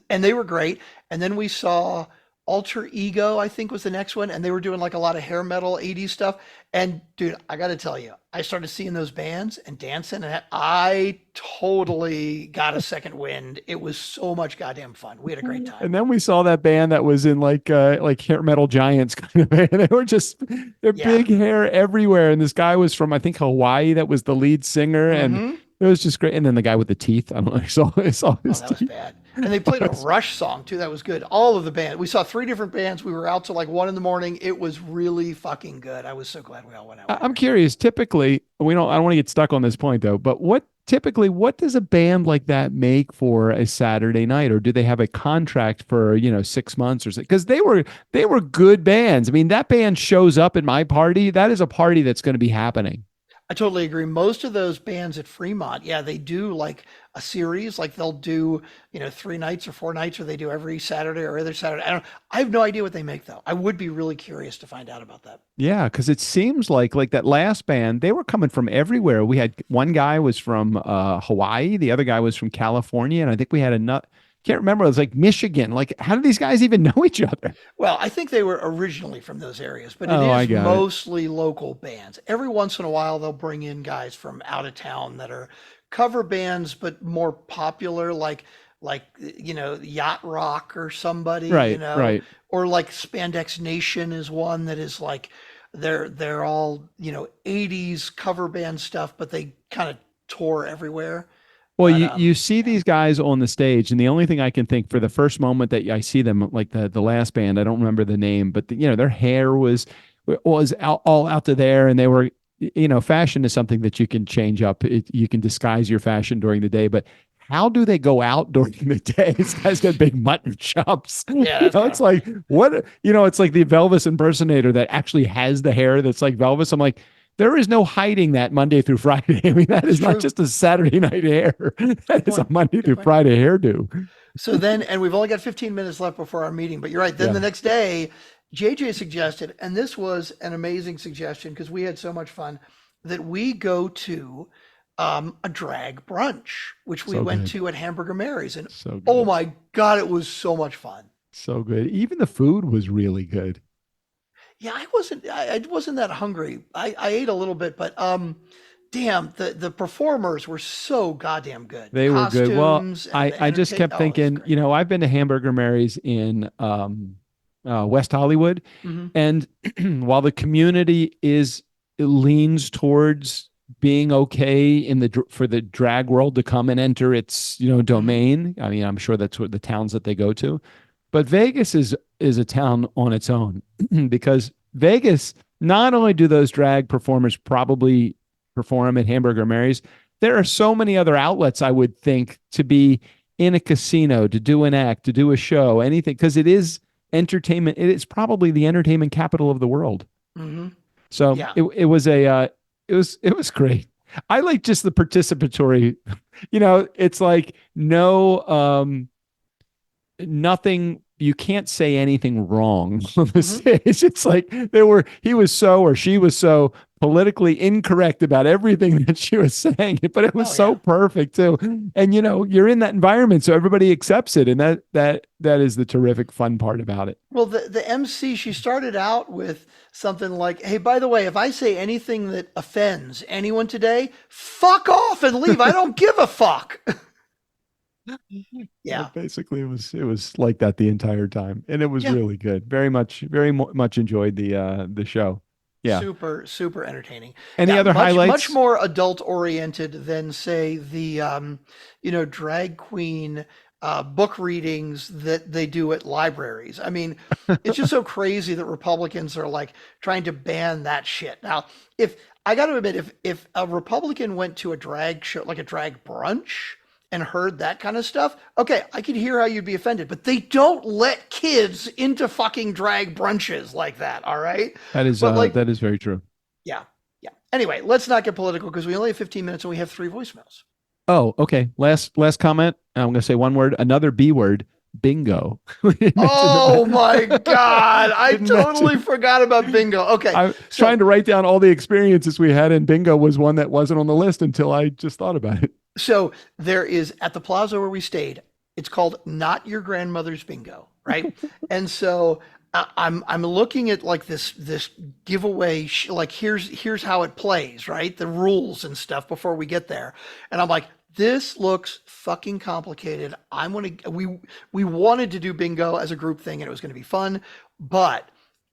And they were great. And then we saw Alter Ego, I think was the next one, and they were doing like a lot of hair metal 80s stuff. And dude, I got to tell you, I started seeing those bands and dancing, and I totally got a second wind. It was so much goddamn fun. We had a great time. And then we saw that band that was in like hair metal giants kind of band. They were just their big hair everywhere. And this guy was from I think Hawaii that was the lead singer, and it was just great. And then the guy with the teeth, I don't know, I saw his that teeth. was bad. And they played a Rush song too. That was good. All of the band. We saw 3 different bands. We were out till like 1 a.m. It was really fucking good. I was so glad we all went out. I'm curious. Typically, I don't want to get stuck on this point though, but what does a band like that make for a Saturday night, or do they have a contract for 6 months or so? Because they were good bands. I mean, that band shows up at my party. That is a party that's going to be happening. I totally agree. Most of those bands at Fremont, they do like a series, like they'll do, 3 nights or 4 nights, or they do every Saturday or other Saturday. I have no idea what they make though. I would be really curious to find out about that. Yeah, because it seems like that last band, they were coming from everywhere. We had one guy was from Hawaii, the other guy was from California, and I think we had another. Can't remember. It was like Michigan. Like, how do these guys even know each other? Well, I think they were originally from those areas, but it is mostly local bands. Every once in a while, they'll bring in guys from out of town that are cover bands, but more popular, like Yacht Rock or somebody, right. Or like Spandex Nation is one that is like they're all 80s cover band stuff, but they kind of tour everywhere. Well, you see these guys on the stage, and the only thing I can think for the first moment that I see them, like the last band, I don't remember the name, but their hair was all out to there, and they were, fashion is something that you can change up. You can disguise your fashion during the day, but how do they go out during the day? This guy's got big mutton chops. Yeah, it's like what it's like the Elvis impersonator that actually has the hair that's like Elvis. I'm like, there is no hiding that Monday through Friday. I mean, that is not just a Saturday night hair. That is a Monday through Friday hairdo. So then, and we've only got 15 minutes left before our meeting, but you're right. Then the next day, JJ suggested, and this was an amazing suggestion because we had so much fun, that we go to a drag brunch, which we went to at Hamburger Mary's. And oh my God, it was so much fun. So good. Even the food was really good. Yeah, I wasn't that hungry. I ate a little bit, but damn, the performers were so goddamn good. They were good. Well, I just kept thinking, I've been to Hamburger Mary's in West Hollywood, and while the community leans towards being okay for the drag world to come and enter its domain. I mean, I'm sure that's what the towns that they go to. But Vegas is a town on its own because Vegas, not only do those drag performers probably perform at Hamburger Mary's, there are so many other outlets, I would think, to be in a casino, to do an act, to do a show, anything, because it is entertainment. It is probably the entertainment capital of the world. So it was great. I like just the participatory, it's like nothing, you can't say anything wrong on the stage. It's like he was so, or she was so politically incorrect about everything that she was saying, but it was so perfect too. And you're in that environment, so everybody accepts it. And that is the terrific fun part about it. Well, the MC, she started out with something like, hey, by the way, if I say anything that offends anyone today, fuck off and leave. I don't give a fuck. Yeah, basically it was like that the entire time, and it was really good. Very much enjoyed the show. Yeah, super entertaining. Any other highlights? Much more adult oriented than say the drag queen book readings that they do at libraries. I mean, it's just so crazy that Republicans are like trying to ban that shit. Now, if I got to admit, if a Republican went to a drag show, like a drag brunch, and heard that kind of stuff, okay, I could hear how you'd be offended, but they don't let kids into fucking drag brunches like that, all right? That is very true. Yeah. Anyway, let's not get political because we only have 15 minutes and we have 3 voicemails. Oh, okay. Last comment. I'm going to say one word, another B word, bingo. Oh my God. I totally forgot about bingo. Okay. I was trying to write down all the experiences we had, and bingo was one that wasn't on the list until I just thought about it. So there is, at the plaza where we stayed, It's called Not Your Grandmother's Bingo, right? And so I'm looking at like this giveaway, like here's how it plays, right? The rules and stuff before we get there. And I'm like, this looks fucking complicated. We wanted to do bingo as a group thing and it was going to be fun, but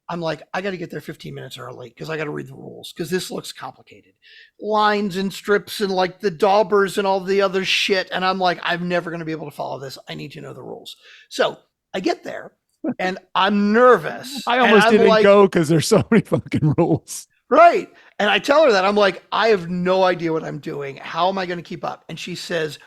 I'm like, I got to get there 15 minutes early because I got to read the rules because this looks complicated. Lines and strips and like the daubers and all the other shit. And I'm like, I'm never going to be able to follow this. I need to know the rules. So I get there and I'm nervous. I almost didn't go because there's so many fucking rules. Right. And I tell her that. I'm like, I have no idea what I'm doing. How am I going to keep up? And she says,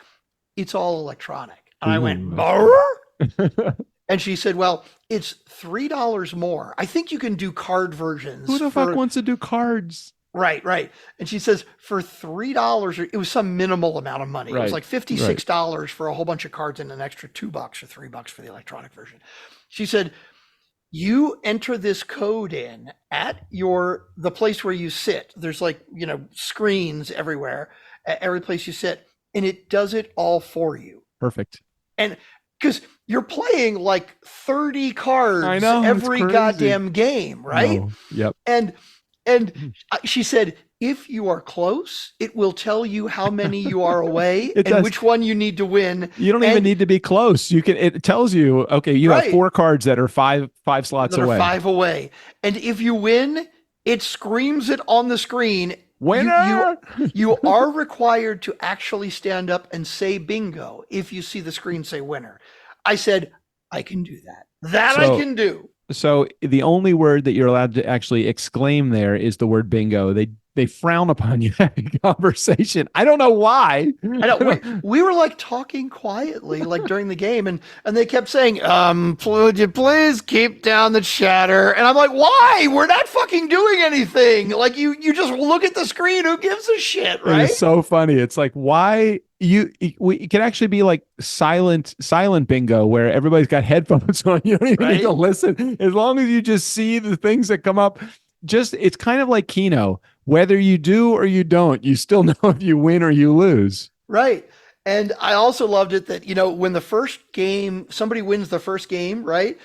it's all electronic. And I went, Brr? And she said, well, it's $3 more. I think you can do card versions. Who the fuck wants to do cards? Right. And she says for $3, it was some minimal amount of money. It was like $56 for a whole bunch of cards and an extra $2 or $3 for the electronic version. She said, you enter this code in at the place where you sit. There's like, screens everywhere, every place you sit, and it does it all for you. Perfect. And because you're playing like 30 cards every goddamn game, right? Yep. And she said, if you are close, it will tell you how many you are away and which one you need to win. You don't even need to be close. It tells you, okay, you have 4 cards that are five slots away. 5 away. And if you win, it screams it on the screen. Winner! You are required to actually stand up and say bingo if you see the screen say winner. I said, I can do that. I can do. So the only word that you're allowed to actually exclaim there is the word bingo. They frown upon you having conversation. I don't know why. I know. We were like talking quietly, like during the game, and they kept saying, would you please keep down the chatter? And I'm like, why? We're not fucking doing anything. Like you just look at the screen. Who gives a shit, right? It's so funny. It's like, why it can actually be like silent bingo where everybody's got headphones on. You don't even need to listen. As long as you just see the things that come up, it's kind of like Keno. Whether you do or you don't, you still know if you win or you lose. Right. And I also loved it that, when the first game, somebody wins the first game, right?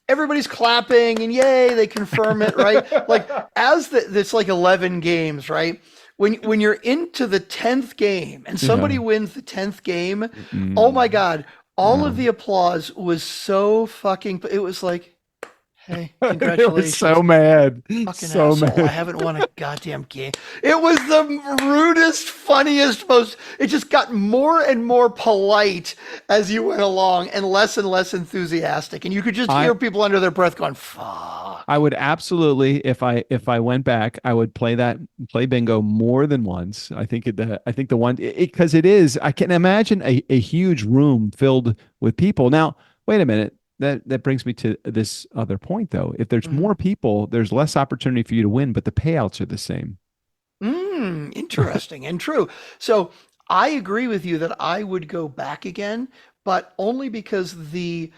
Everybody's clapping and yay, they confirm it, right? Like it's like 11 games, right? When you're into the 10th game and somebody wins the 10th game, oh my God, all of the applause was so fucking, it was like, hey, congratulations. It was so mad. Fucking so asshole. Mad. I haven't won a goddamn game. It was the rudest, funniest, it just got more and more polite as you went along and less enthusiastic. And you could just hear people under their breath going, fuck. I would absolutely, if I went back, I would play bingo more than once. I think the one, because it is, I can imagine a huge room filled with people. Now, wait a minute. That brings me to this other point, though. If there's more people, there's less opportunity for you to win, but the payouts are the same. Interesting and true. So I agree with you that I would go back again, but only because the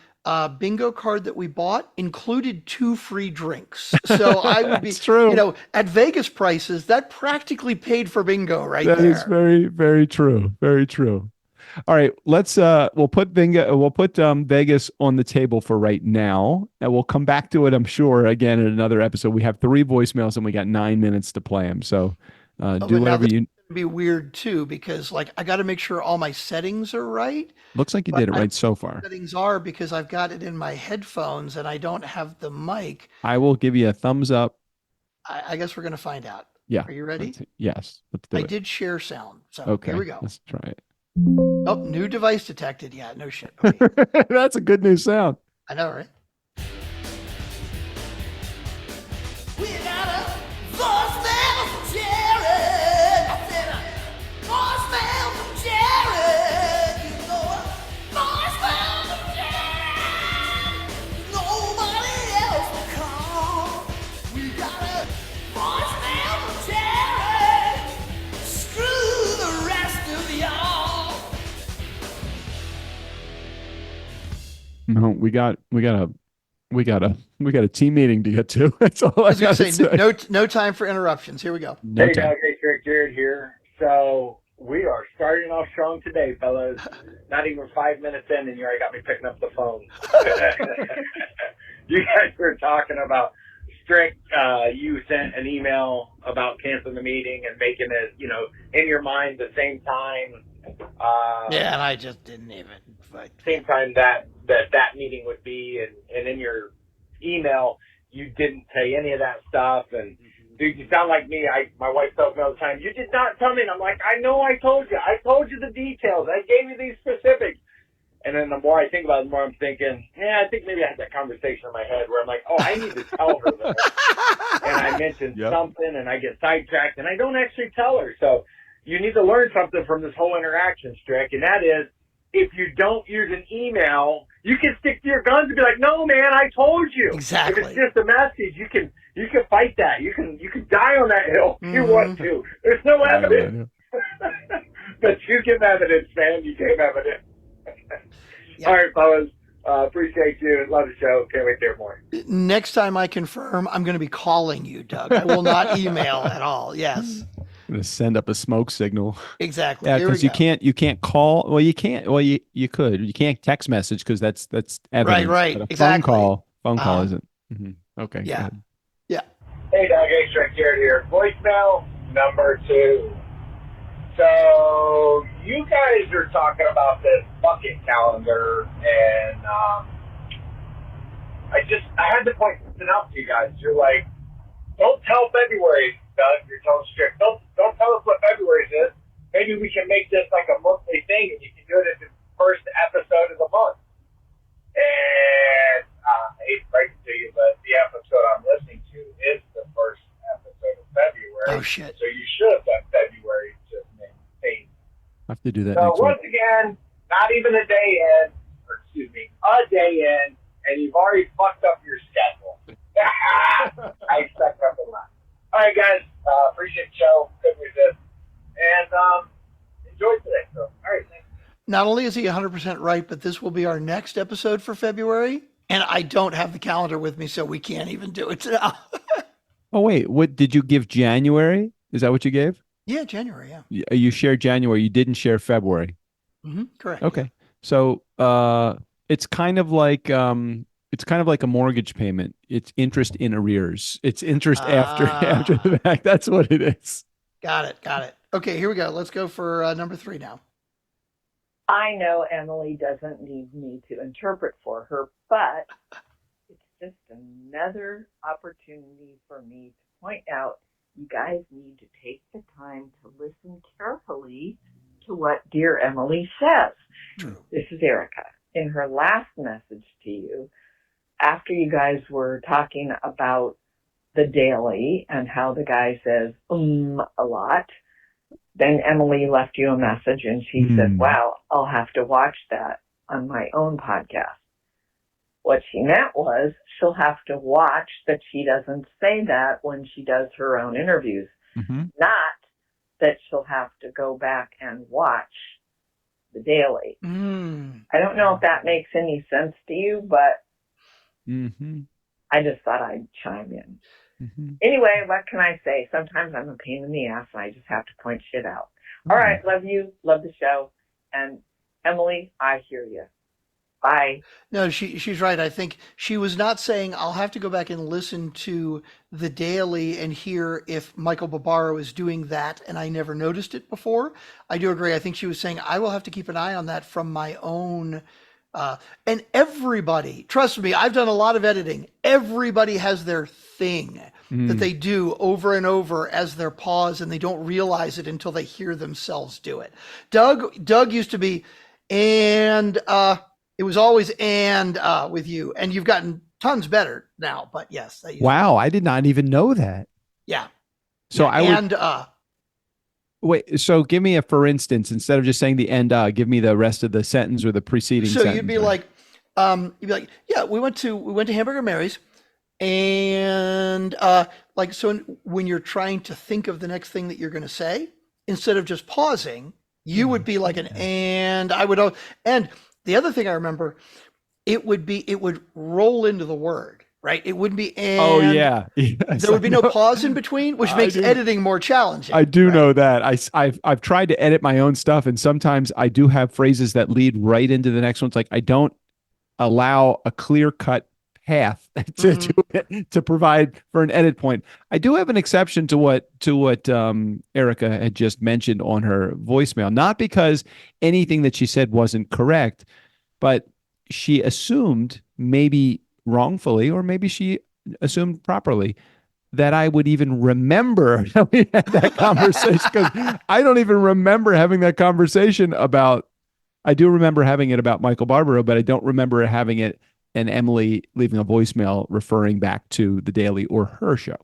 bingo card that we bought included 2 free drinks. So I would be, true. At Vegas prices, that practically paid for bingo there. That is very, very true. Very true. All right, let's we'll put Vegas on the table for right now, and we'll come back to it, I'm sure, again in another episode. We have 3 voicemails and we got 9 minutes to play them. So do whatever you. It'd be weird too because I got to make sure all my settings are right. Looks like you did it right so far. Settings are because I've got it in my headphones and I don't have the mic. I will give you a thumbs up. I guess we're gonna find out. Yeah. Are you ready? Yes. Let's do it. I did share sound. So okay. Here we go. Let's try it. Oh, new device detected. Yeah, no shit. Okay. That's a good new sound. I know, right? We got a voicemail from Jared. I said a voicemail from Jared. You know a voicemail from Jared. Nobody else will call. We got a voicemail from Jared. Screw the rest of y'all. No, we got a team meeting to get to. That's all I got to say. No time for interruptions. Here we go. Hey, Doug, hey, Strick, Jared here. So We are starting off strong today, fellas. Not even 5 minutes in, and you already got me picking up the phone. You guys were talking about Strick. You sent an email about canceling the meeting and making it, in your mind the same time. Yeah, and I just didn't even. Same time that meeting would be, and in your email, you didn't say any of that stuff, and dude, you sound like me. My wife tells me all the time, you did not tell me. And I'm like, I know I told you. I told you the details. I gave you these specifics. And then the more I think about it, the more I'm thinking, I think maybe I had that conversation in my head where I'm like, I need to tell her this. And I mentioned something, and I get sidetracked, and I don't actually tell her. So you need to learn something from this whole interaction, Strick, and that is, if you don't use an email, you can stick to your guns and be like, no, man, I told you. Exactly. If it's just a message, you can fight that. You can die on that hill if you want to. There's no evidence. But you give evidence, man. You gave evidence. All right, fellas. Appreciate you. Love the show. Can't wait to hear more. Next time I confirm, I'm going to be calling you, Doug. I will not email at all. Yes. I'm going to send up a smoke signal. Exactly. Yeah, because you can't call. Well, you can't. Well, you could. You can't text message because that's evidence. Right. But a Exactly. Phone call isn't. Mm-hmm. Okay. Yeah. Yeah. Hey, Doug, Strick here. Voicemail number 2. So you guys are talking about this bucket calendar, and I had to point something out to you guys. You're like, don't tell February, Doug. You're telling Strick, don't tell us what February is. Maybe we can make this like a monthly thing, and you can do it at the first episode of the month. And I hate to break it to you, but the episode I'm listening to is the first episode of February. Oh, shit. So you should have done February to maintain. I have to do that So next once week. again, not even a day in, a day in, and you've already fucked up your schedule. I expect nothing less. All right, guys. Appreciate the show. Good resist. And enjoy today. So, all right, thanks. Not only is he 100% right, but this will be our next episode for February. And I don't have the calendar with me, so we can't even do it now. Oh, wait. What did you give January? Is that what you gave? Yeah, January, yeah. You shared January. You didn't share February. Mm-hmm, correct. Okay. So it's kind of like a mortgage payment. It's interest in arrears. It's interest after the fact. That's what it is. Got it. Okay, here we go. Let's go for number 3 now. I know Emily doesn't need me to interpret for her, but it's just another opportunity for me to point out you guys need to take the time to listen carefully to what dear Emily says. True. This is Erica. In her last message to you, after you guys were talking about the daily and how the guy says a lot, then Emily left you a message and she said, wow, I'll have to watch that on my own podcast. What she meant was she'll have to watch that she doesn't say that when she does her own interviews. Mm-hmm. Not that she'll have to go back and watch the daily. I don't know if that makes any sense to you, but I just thought I'd chime in. Anyway, what can I say? Sometimes I'm a pain in the ass and I just have to point shit out. All right, love you, love the show. And Emily, I hear you. Bye. No, she's right. I think she was not saying I'll have to go back and listen to the daily and hear if Michael Barbaro is doing that and I never noticed it before. I do agree. I think she was saying I will have to keep an eye on that from my own. And everybody, trust me, I've done a lot of editing. Everybody has their thing that they do over and over as their pause, and they don't realize it until they hear themselves do it. Doug used to be, and it was always with you, and you've gotten tons better now. But yes, wow, I did not even know that. Yeah. So yeah, wait. So give me a for instance instead of just saying the end. Give me the rest of the sentence or the preceding. So sentence, you'd be like, yeah, we went to Hamburger Mary's, and so when you're trying to think of the next thing that you're going to say, instead of just pausing, you would be like and the other thing I remember, it would roll into the word. right? It wouldn't be Oh and. yeah. Yes, There would be I no know. pause in between, which I makes do. editing more challenging. I do right? know that. I've tried to edit my own stuff, and sometimes I do have phrases that lead right into the next one. It's like I don't allow a clear cut path to provide for an edit point. I do have an exception to what Erica had just mentioned on her voicemail, not because anything that she said wasn't correct, but she assumed, maybe wrongfully or maybe she assumed properly, that I would even remember that we had that conversation, because I don't even remember having that conversation about. I do remember having it about Michael Barbaro, but I don't remember having it and Emily leaving a voicemail referring back to the Daily or her show.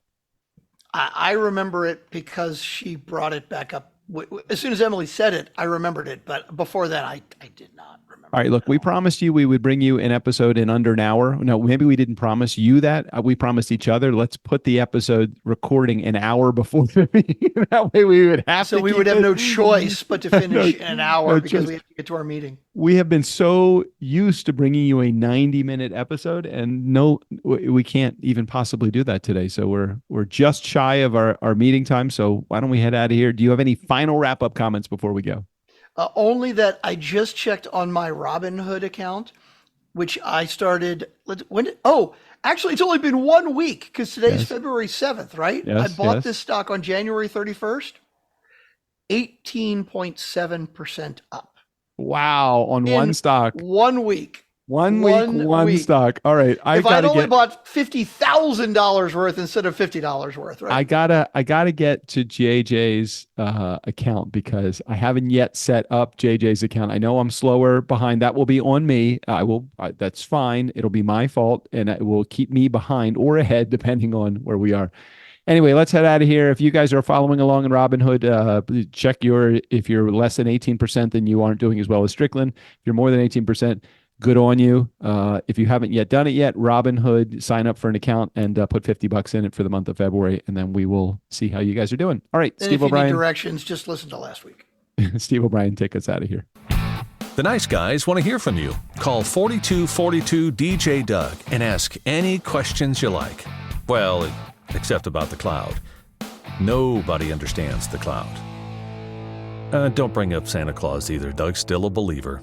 I remember it because she brought it back up. As soon as Emily said it, I remembered it. But before that, I did not remember. All right, look, we promised you we would bring you an episode in under an hour. No, maybe we didn't promise you that. We promised each other. Let's put the episode recording an hour before the meeting. That way we would have So to we keep would have it. no choice but to finish in an hour because choice. we have to get to our meeting. We have been so used to bringing you a 90-minute episode, and no, we can't even possibly do that today. So we're just shy of our meeting time. So why don't we head out of here? Do you have any final wrap-up comments before we go? Only that I just checked on my Robinhood account, which I started. Actually, it's only been 1 week because today's Yes. February 7th, right? Yes, I bought yes. this stock on January 31st, 18.7% up. Wow, on In one stock. 1 week. One week. Stock. All right. If I'd only bought $50,000 worth instead of $50 worth, right? I gotta get to JJ's account because I haven't yet set up JJ's account. I know I'm slower behind. That will be on me. That's fine. It'll be my fault, and it will keep me behind or ahead depending on where we are. Anyway, let's head out of here. If you guys are following along in Robinhood, check if you're less than 18%, then you aren't doing as well as Strickland. If you're more than 18%, good on you. If you haven't yet done it yet, Robinhood, sign up for an account and put $50 in it for the month of February, and then we will see how you guys are doing. All right, and Steve if you O'Brien. need directions, just listen to last week. Steve O'Brien, take us out of here. The nice guys want to hear from you. Call 4242 DJ Doug and ask any questions you like. Well, except about the cloud. Nobody understands the cloud. Don't bring up Santa Claus either. Doug's still a believer.